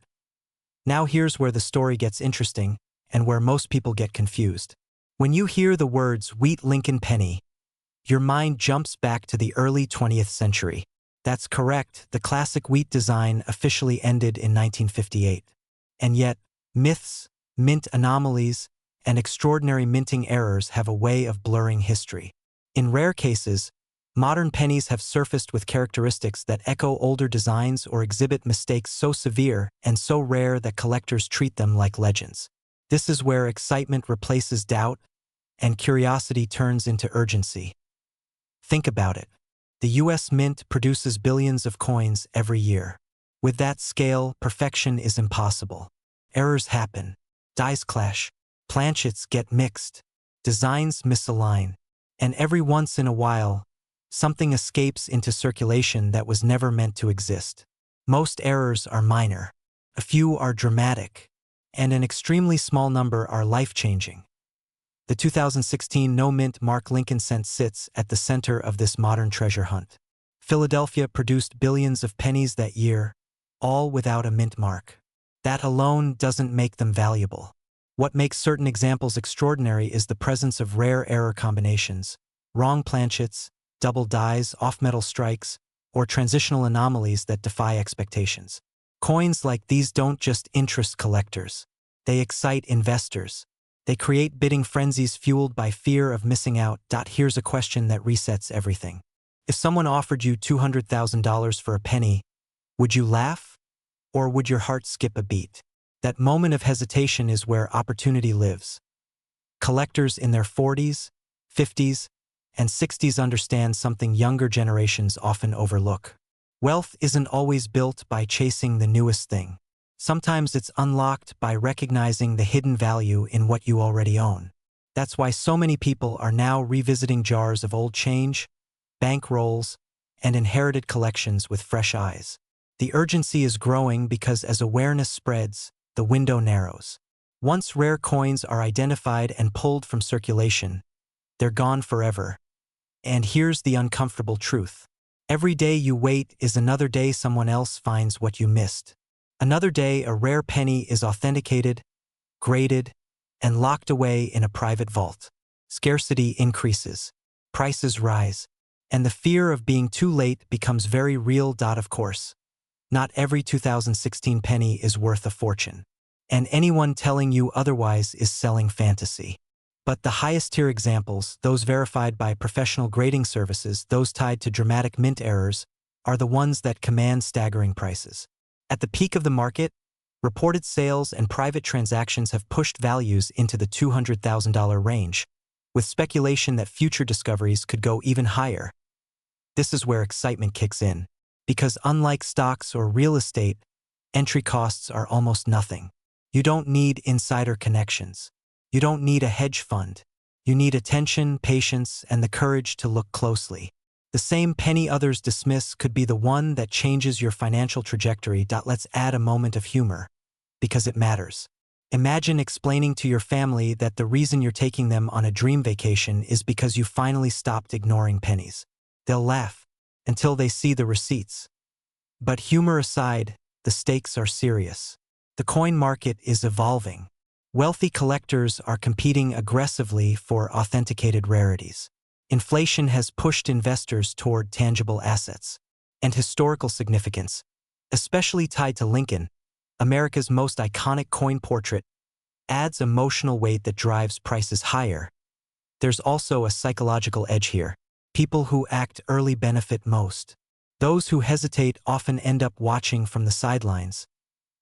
Now here's where the story gets interesting and where most people get confused. When you hear the words "wheat Lincoln penny," your mind jumps back to the early 20th century. That's correct, the classic wheat design officially ended in 1958. And yet, myths, mint anomalies, and extraordinary minting errors have a way of blurring history. In rare cases, modern pennies have surfaced with characteristics that echo older designs or exhibit mistakes so severe and so rare that collectors treat them like legends. This is where excitement replaces doubt and curiosity turns into urgency. Think about it. The US Mint produces billions of coins every year. With that scale, perfection is impossible. Errors happen, dies clash, planchets get mixed, designs misalign, and every once in a while, something escapes into circulation that was never meant to exist. Most errors are minor, a few are dramatic, and an extremely small number are life-changing. The 2016 no-mint mark Lincoln cent sits at the center of this modern treasure hunt. Philadelphia produced billions of pennies that year, all without a mint mark. That alone doesn't make them valuable. What makes certain examples extraordinary is the presence of rare error combinations, wrong planchets, double dies, off-metal strikes, or transitional anomalies that defy expectations. Coins like these don't just interest collectors. They excite investors. They create bidding frenzies fueled by fear of missing out. Here's a question that resets everything. If someone offered you $200,000 for a penny, would you laugh? Or would your heart skip a beat? That moment of hesitation is where opportunity lives. Collectors in their 40s, 50s, and 60s understand something younger generations often overlook. Wealth isn't always built by chasing the newest thing. Sometimes it's unlocked by recognizing the hidden value in what you already own. That's why so many people are now revisiting jars of old change, bank rolls, and inherited collections with fresh eyes. The urgency is growing because as awareness spreads, the window narrows. Once rare coins are identified and pulled from circulation, they're gone forever. And here's the uncomfortable truth. Every day you wait is another day someone else finds what you missed. Another day a rare penny is authenticated, graded, and locked away in a private vault. Scarcity increases, prices rise, and the fear of being too late becomes very real. Of course, not every 2016 penny is worth a fortune, and anyone telling you otherwise is selling fantasy. But the highest tier examples, those verified by professional grading services, those tied to dramatic mint errors, are the ones that command staggering prices. At the peak of the market, reported sales and private transactions have pushed values into the $200,000 range, with speculation that future discoveries could go even higher. This is where excitement kicks in, because unlike stocks or real estate, entry costs are almost nothing. You don't need insider connections. You don't need a hedge fund. You need attention, patience, and the courage to look closely. The same penny others dismiss could be the one that changes your financial trajectory. Let's add a moment of humor, because it matters. Imagine explaining to your family that the reason you're taking them on a dream vacation is because you finally stopped ignoring pennies. They'll laugh until they see the receipts. But humor aside, the stakes are serious. The coin market is evolving. Wealthy collectors are competing aggressively for authenticated rarities. Inflation has pushed investors toward tangible assets and historical significance, especially tied to Lincoln, America's most iconic coin portrait, adds emotional weight that drives prices higher. There's also a psychological edge here. People who act early benefit most. Those who hesitate often end up watching from the sidelines,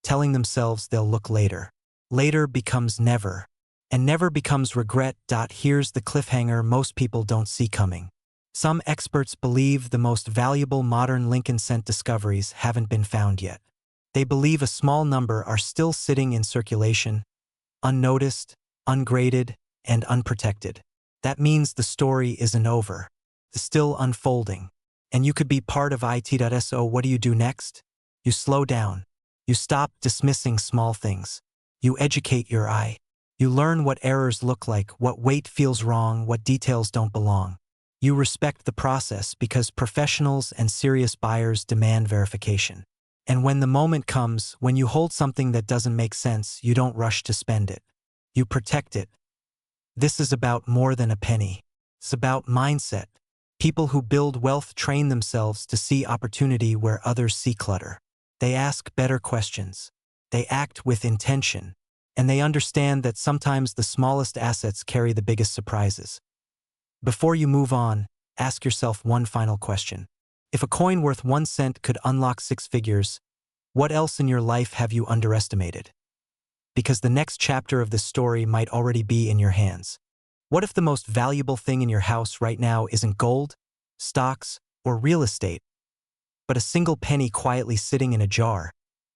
telling themselves they'll look later. Later becomes never, and never becomes regret. Here's the cliffhanger most people don't see coming. Some experts believe the most valuable modern Lincoln cent discoveries haven't been found yet. They believe a small number are still sitting in circulation, unnoticed, ungraded, and unprotected. That means the story isn't over. It's still unfolding. And you could be part of it. What do you do next? You slow down. You stop dismissing small things. You educate your eye. You learn what errors look like, what weight feels wrong, what details don't belong. You respect the process because professionals and serious buyers demand verification. And when the moment comes, when you hold something that doesn't make sense, you don't rush to spend it. You protect it. This is about more than a penny. It's about mindset. People who build wealth train themselves to see opportunity where others see clutter. They ask better questions. They act with intention. And they understand that sometimes the smallest assets carry the biggest surprises. Before you move on, ask yourself one final question. If a coin worth 1 cent could unlock 6 figures, what else in your life have you underestimated? Because the next chapter of this story might already be in your hands. What if the most valuable thing in your house right now isn't gold, stocks, or real estate, but a single penny quietly sitting in a jar,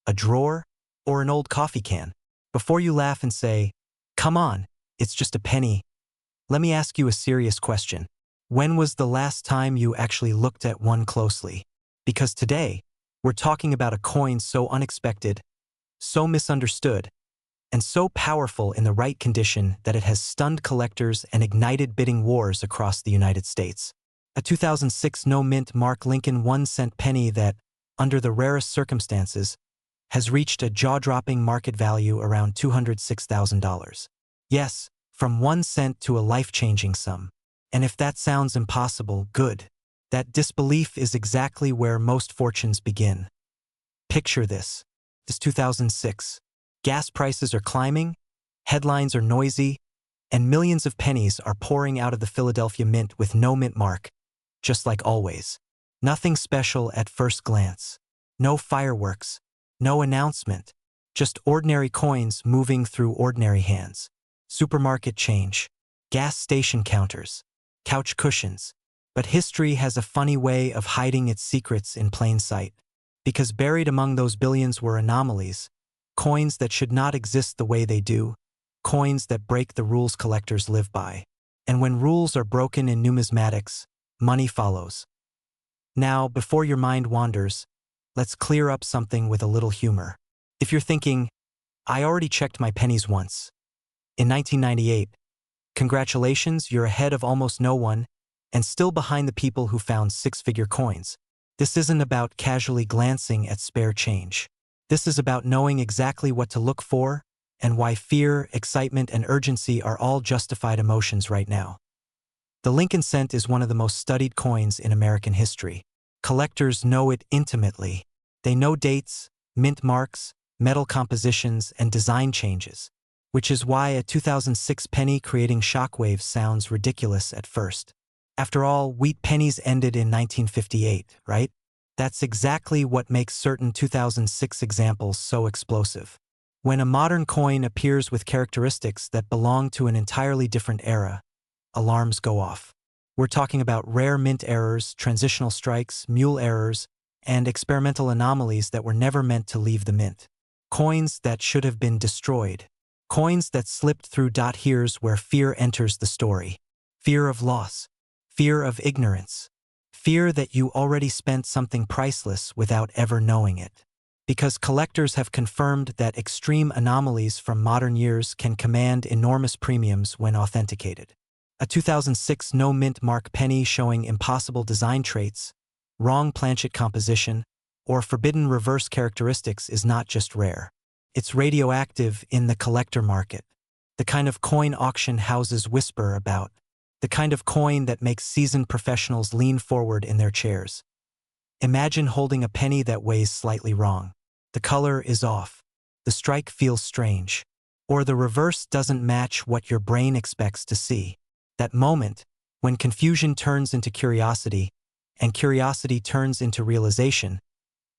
a drawer, or an old coffee can? Before you laugh and say, "Come on, it's just a penny," let me ask you a serious question. When was the last time you actually looked at one closely? Because today, we're talking about a coin so unexpected, so misunderstood, and so powerful in the right condition that it has stunned collectors and ignited bidding wars across the United States. A 2006 no-mint Mark Lincoln 1-cent penny that, under the rarest circumstances, has reached a jaw-dropping market value around $206,000. Yes, from 1 cent to a life-changing sum. And if that sounds impossible, good. That disbelief is exactly where most fortunes begin. Picture this. It's 2006. Gas prices are climbing, headlines are noisy, and millions of pennies are pouring out of the Philadelphia Mint with no mint mark, just like always. Nothing special at first glance. No fireworks, no announcement, just ordinary coins moving through ordinary hands. Supermarket change, gas station counters, couch cushions. But history has a funny way of hiding its secrets in plain sight. Because buried among those billions were anomalies, coins that should not exist the way they do, coins that break the rules collectors live by. And when rules are broken in numismatics, money follows. Now, before your mind wanders, let's clear up something with a little humor. If you're thinking, "I already checked my pennies once in 1998, congratulations, you're ahead of almost no one and still behind the people who found 6-figure coins. This isn't about casually glancing at spare change. This is about knowing exactly what to look for and why fear, excitement, and urgency are all justified emotions right now. The Lincoln cent is one of the most studied coins in American history. Collectors know it intimately. They know dates, mint marks, metal compositions, and design changes, which is why a 2006 penny creating shockwaves sounds ridiculous at first. After all, wheat pennies ended in 1958, right? That's exactly what makes certain 2006 examples so explosive. When a modern coin appears with characteristics that belong to an entirely different era, alarms go off. We're talking about rare mint errors, transitional strikes, mule errors, and experimental anomalies that were never meant to leave the mint. Coins that should have been destroyed. Coins that slipped through. Here's where fear enters the story. Fear of loss. Fear of ignorance. Fear that you already spent something priceless without ever knowing it. Because collectors have confirmed that extreme anomalies from modern years can command enormous premiums when authenticated. A 2006 no-mint mark penny showing impossible design traits, wrong planchet composition, or forbidden reverse characteristics is not just rare. It's radioactive in the collector market. The kind of coin auction houses whisper about. The kind of coin that makes seasoned professionals lean forward in their chairs. Imagine holding a penny that weighs slightly wrong. The color is off. The strike feels strange. Or the reverse doesn't match what your brain expects to see. That moment, when confusion turns into curiosity, and curiosity turns into realization,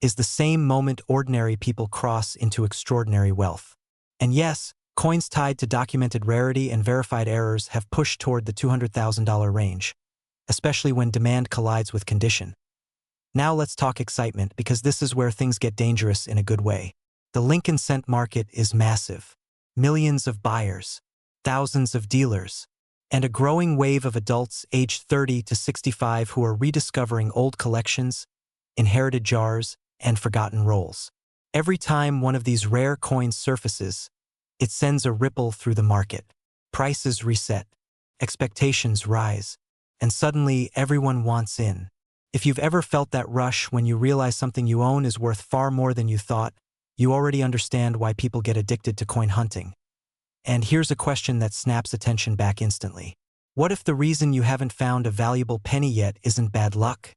is the same moment ordinary people cross into extraordinary wealth. And yes, coins tied to documented rarity and verified errors have pushed toward the $200,000 range, especially when demand collides with condition. Now let's talk excitement, because this is where things get dangerous in a good way. The Lincoln cent market is massive. Millions of buyers, thousands of dealers, and a growing wave of adults aged 30 to 65 who are rediscovering old collections, inherited jars, and forgotten rolls. Every time one of these rare coins surfaces, it sends a ripple through the market. Prices reset, expectations rise, and suddenly everyone wants in. If you've ever felt that rush when you realize something you own is worth far more than you thought, you already understand why people get addicted to coin hunting. And here's a question that snaps attention back instantly. What if the reason you haven't found a valuable penny yet isn't bad luck,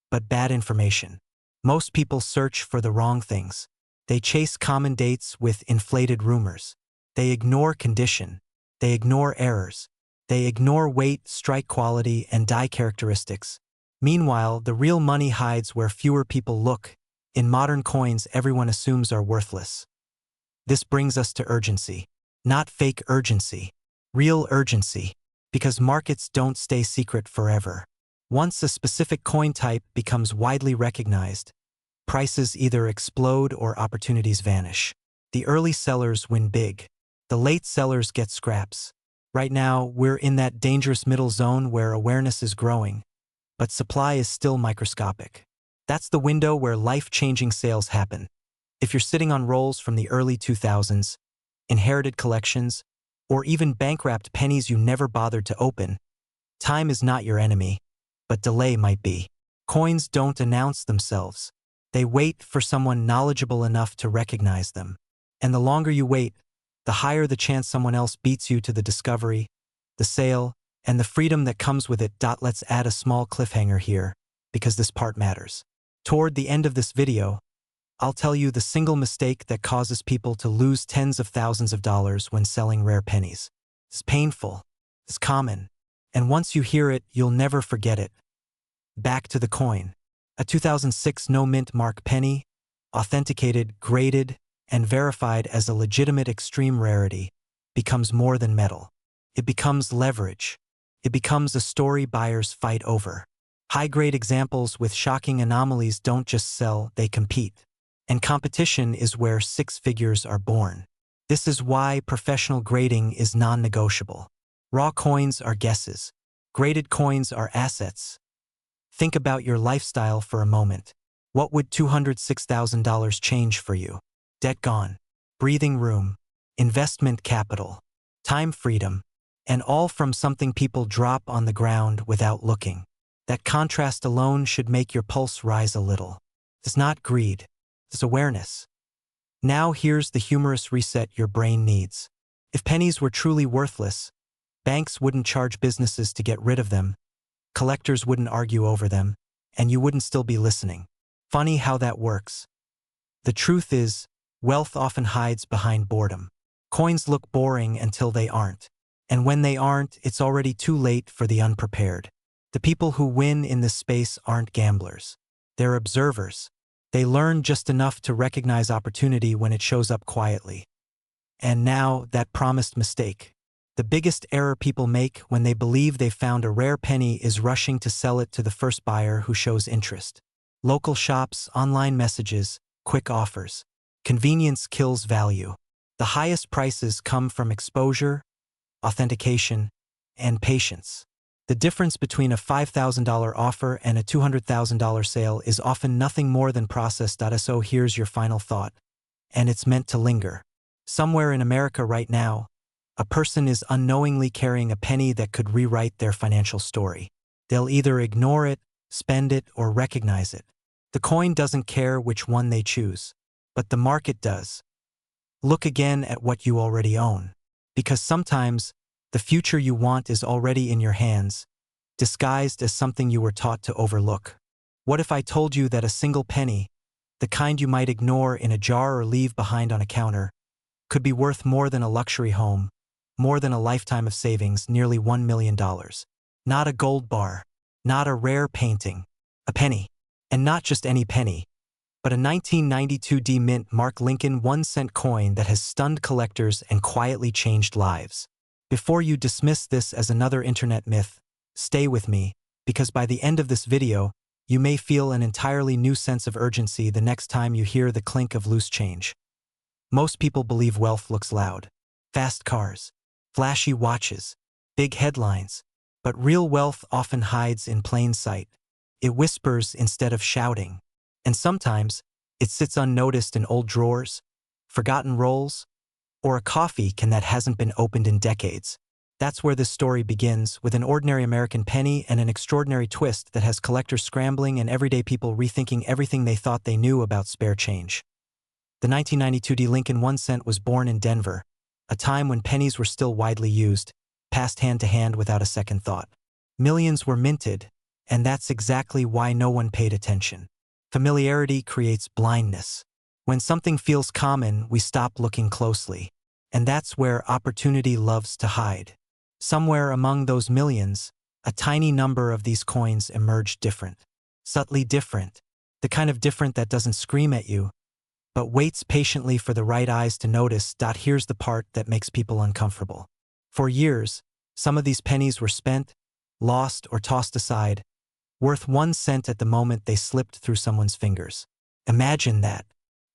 but bad information? Most people search for the wrong things. They chase common dates with inflated rumors. They ignore condition. They ignore errors. They ignore weight, strike quality, and die characteristics. Meanwhile, the real money hides where fewer people look. In modern coins, everyone assumes are worthless. This brings us to urgency. Not fake urgency. Real urgency. Because markets don't stay secret forever. Once a specific coin type becomes widely recognized, prices either explode or opportunities vanish. The early sellers win big. The late sellers get scraps. Right now, we're in that dangerous middle zone where awareness is growing, but supply is still microscopic. That's the window where life-changing sales happen. If you're sitting on rolls from the early 2000s, inherited collections, or even bank-wrapped pennies you never bothered to open, time is not your enemy, but delay might be. Coins don't announce themselves. They wait for someone knowledgeable enough to recognize them. And the longer you wait, the higher the chance someone else beats you to the discovery, the sale, and the freedom that comes with it. Let's add a small cliffhanger here, because this part matters. Toward the end of this video, I'll tell you the single mistake that causes people to lose tens of thousands of dollars when selling rare pennies. It's painful. It's common. And once you hear it, you'll never forget it. Back to the coin. A 2006 no-mint mark penny, authenticated, graded, and verified as a legitimate extreme rarity, becomes more than metal. It becomes leverage. It becomes a story buyers fight over. High-grade examples with shocking anomalies don't just sell, they compete. And competition is where six figures are born. This is why professional grading is non-negotiable. Raw coins are guesses. Graded coins are assets. Think about your lifestyle for a moment. What would $206,000 change for you? Debt gone, breathing room, investment capital, time freedom, and all from something people drop on the ground without looking. That contrast alone should make your pulse rise a little. It's not greed, it's awareness. Now here's the humorous reset your brain needs. If pennies were truly worthless, banks wouldn't charge businesses to get rid of them, collectors wouldn't argue over them, and you wouldn't still be listening. Funny how that works. The truth is, wealth often hides behind boredom. Coins look boring until they aren't. And when they aren't, it's already too late for the unprepared. The people who win in this space aren't gamblers. They're observers. They learn just enough to recognize opportunity when it shows up quietly. And now, that promised mistake. The biggest error people make when they believe they've found a rare penny is rushing to sell it to the first buyer who shows interest. Local shops, online messages, quick offers. Convenience kills value. The highest prices come from exposure, authentication, and patience. The difference between a $5,000 offer and a $200,000 sale is often nothing more than process. So here's your final thought, and it's meant to linger. Somewhere in America right now, a person is unknowingly carrying a penny that could rewrite their financial story. They'll either ignore it, spend it, or recognize it. The coin doesn't care which one they choose, but the market does. Look again at what you already own. Because sometimes, the future you want is already in your hands, disguised as something you were taught to overlook. What if I told you that a single penny, the kind you might ignore in a jar or leave behind on a counter, could be worth more than a luxury home, more than a lifetime of savings, nearly $1 million. Not a gold bar, not a rare painting, a penny. And not just any penny, but a 1992 D mint Mark Lincoln 1-cent coin that has stunned collectors and quietly changed lives. Before you dismiss this as another internet myth, stay with me, because by the end of this video, you may feel an entirely new sense of urgency the next time you hear the clink of loose change. Most people believe wealth looks loud. Fast cars, flashy watches, big headlines. But real wealth often hides in plain sight. It whispers instead of shouting. And sometimes, it sits unnoticed in old drawers, forgotten rolls, or a coffee can that hasn't been opened in decades. That's where this story begins, with an ordinary American penny and an extraordinary twist that has collectors scrambling and everyday people rethinking everything they thought they knew about spare change. The 1992 D Lincoln 1-cent was born in Denver, a time when pennies were still widely used, passed hand to hand without a second thought. Millions were minted, and that's exactly why no one paid attention. Familiarity creates blindness. When something feels common, we stop looking closely. And that's where opportunity loves to hide. Somewhere among those millions, a tiny number of these coins emerged different. Subtly different. The kind of different that doesn't scream at you, but waits patiently for the right eyes to notice. Here's the part that makes people uncomfortable. For years, some of these pennies were spent, lost, or tossed aside, worth 1 cent at the moment they slipped through someone's fingers. Imagine that.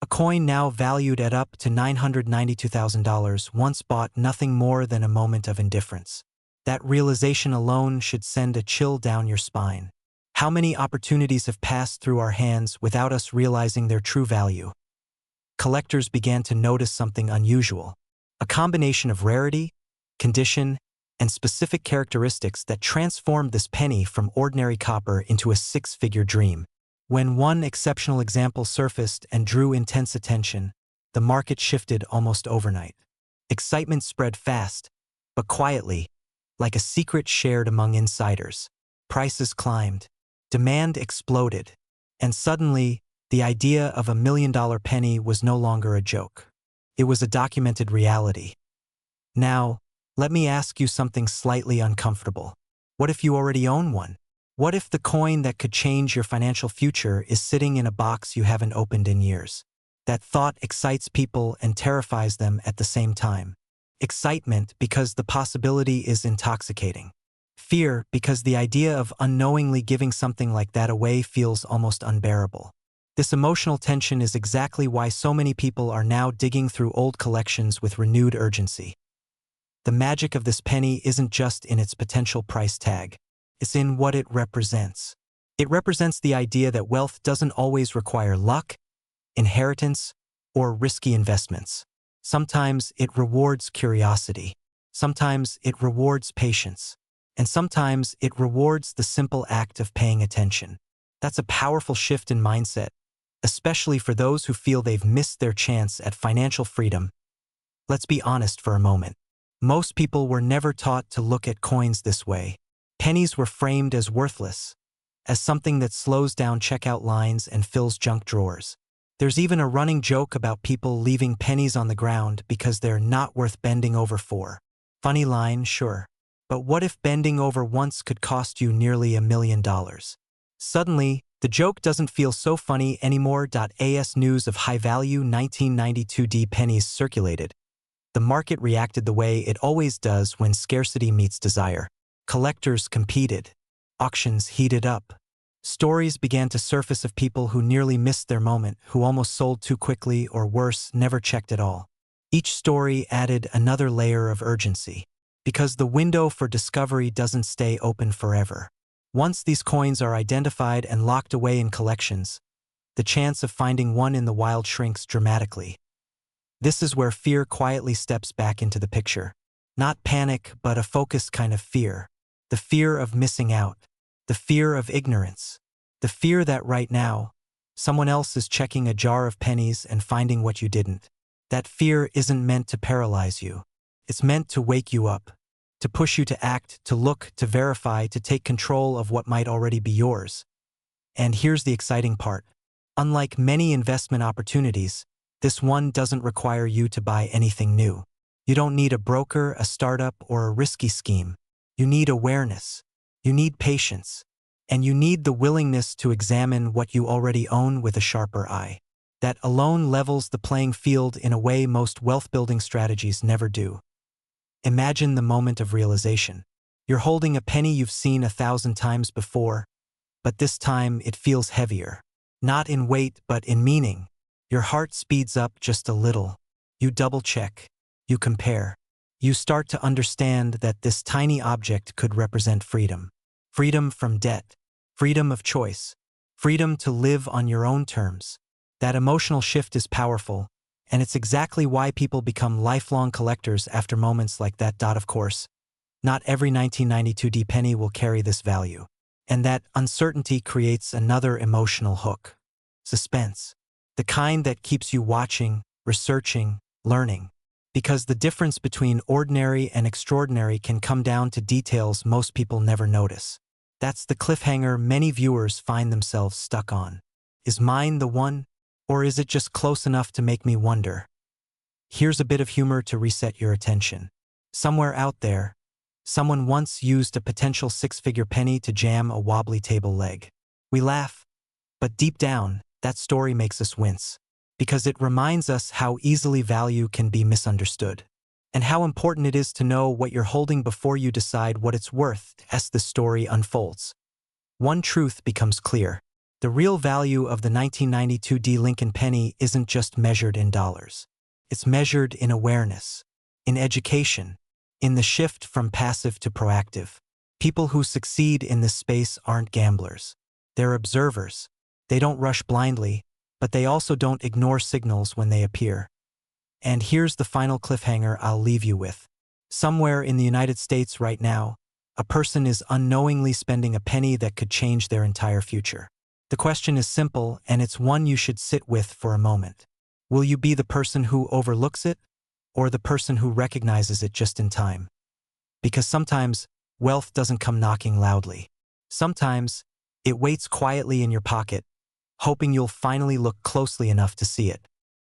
A coin now valued at up to $992,000 once bought nothing more than a moment of indifference. That realization alone should send a chill down your spine. How many opportunities have passed through our hands without us realizing their true value? Collectors began to notice something unusual. A combination of rarity, condition, and specific characteristics that transformed this penny from ordinary copper into a six-figure dream. When one exceptional example surfaced and drew intense attention, the market shifted almost overnight. Excitement spread fast, but quietly, like a secret shared among insiders. Prices climbed, demand exploded, and suddenly, the idea of $1 million penny was no longer a joke. It was a documented reality. Now, let me ask you something slightly uncomfortable. What if you already own one? What if the coin that could change your financial future is sitting in a box you haven't opened in years? That thought excites people and terrifies them at the same time. Excitement because the possibility is intoxicating. Fear because the idea of unknowingly giving something like that away feels almost unbearable. This emotional tension is exactly why so many people are now digging through old collections with renewed urgency. The magic of this penny isn't just in its potential price tag. It's in what it represents. It represents the idea that wealth doesn't always require luck, inheritance, or risky investments. Sometimes it rewards curiosity. Sometimes it rewards patience. And sometimes it rewards the simple act of paying attention. That's a powerful shift in mindset, especially for those who feel they've missed their chance at financial freedom. Let's be honest for a moment. Most people were never taught to look at coins this way. Pennies were framed as worthless, as something that slows down checkout lines and fills junk drawers. There's even a running joke about people leaving pennies on the ground because they're not worth bending over for. Funny line, sure. But what if bending over once could cost you nearly $1 million? Suddenly, the joke doesn't feel so funny anymore. As news of high-value 1992 D pennies circulated, the market reacted the way it always does when scarcity meets desire. Collectors competed. Auctions heated up. Stories began to surface of people who nearly missed their moment, who almost sold too quickly, or worse, never checked at all. Each story added another layer of urgency, because the window for discovery doesn't stay open forever. Once these coins are identified and locked away in collections, the chance of finding one in the wild shrinks dramatically. This is where fear quietly steps back into the picture. Not panic, but a focused kind of fear. The fear of missing out. The fear of ignorance. The fear that right now, someone else is checking a jar of pennies and finding what you didn't. That fear isn't meant to paralyze you. It's meant to wake you up, to push you to act, to look, to verify, to take control of what might already be yours. And here's the exciting part. Unlike many investment opportunities, this one doesn't require you to buy anything new. You don't need a broker, a startup, or a risky scheme. You need awareness. You need patience. And you need the willingness to examine what you already own with a sharper eye. That alone levels the playing field in a way most wealth-building strategies never do. Imagine the moment of realization. You're holding a penny you've seen 1,000 times before, but this time it feels heavier. Not in weight, but in meaning. Your heart speeds up just a little. You double-check. You compare. You start to understand that this tiny object could represent freedom. Freedom from debt. Freedom of choice. Freedom to live on your own terms. That emotional shift is powerful, and it's exactly why people become lifelong collectors after moments like that. Of course, not every 1992 penny will carry this value. And that uncertainty creates another emotional hook. Suspense. The kind that keeps you watching, researching, learning. Because the difference between ordinary and extraordinary can come down to details most people never notice. That's the cliffhanger many viewers find themselves stuck on. Is mine the one? Or is it just close enough to make me wonder? Here's a bit of humor to reset your attention. Somewhere out there, someone once used a potential six-figure penny to jam a wobbly table leg. We laugh, but deep down, that story makes us wince. Because it reminds us how easily value can be misunderstood. And how important it is to know what you're holding before you decide what it's worth as the story unfolds. One truth becomes clear. The real value of the 1992 Lincoln penny isn't just measured in dollars. It's measured in awareness, in education, in the shift from passive to proactive. People who succeed in this space aren't gamblers. They're observers. They don't rush blindly, but they also don't ignore signals when they appear. And here's the final cliffhanger I'll leave you with. Somewhere in the United States right now, a person is unknowingly spending a penny that could change their entire future. The question is simple, and it's one you should sit with for a moment. Will you be the person who overlooks it, or the person who recognizes it just in time? Because sometimes, wealth doesn't come knocking loudly. Sometimes, it waits quietly in your pocket, hoping you'll finally look closely enough to see it.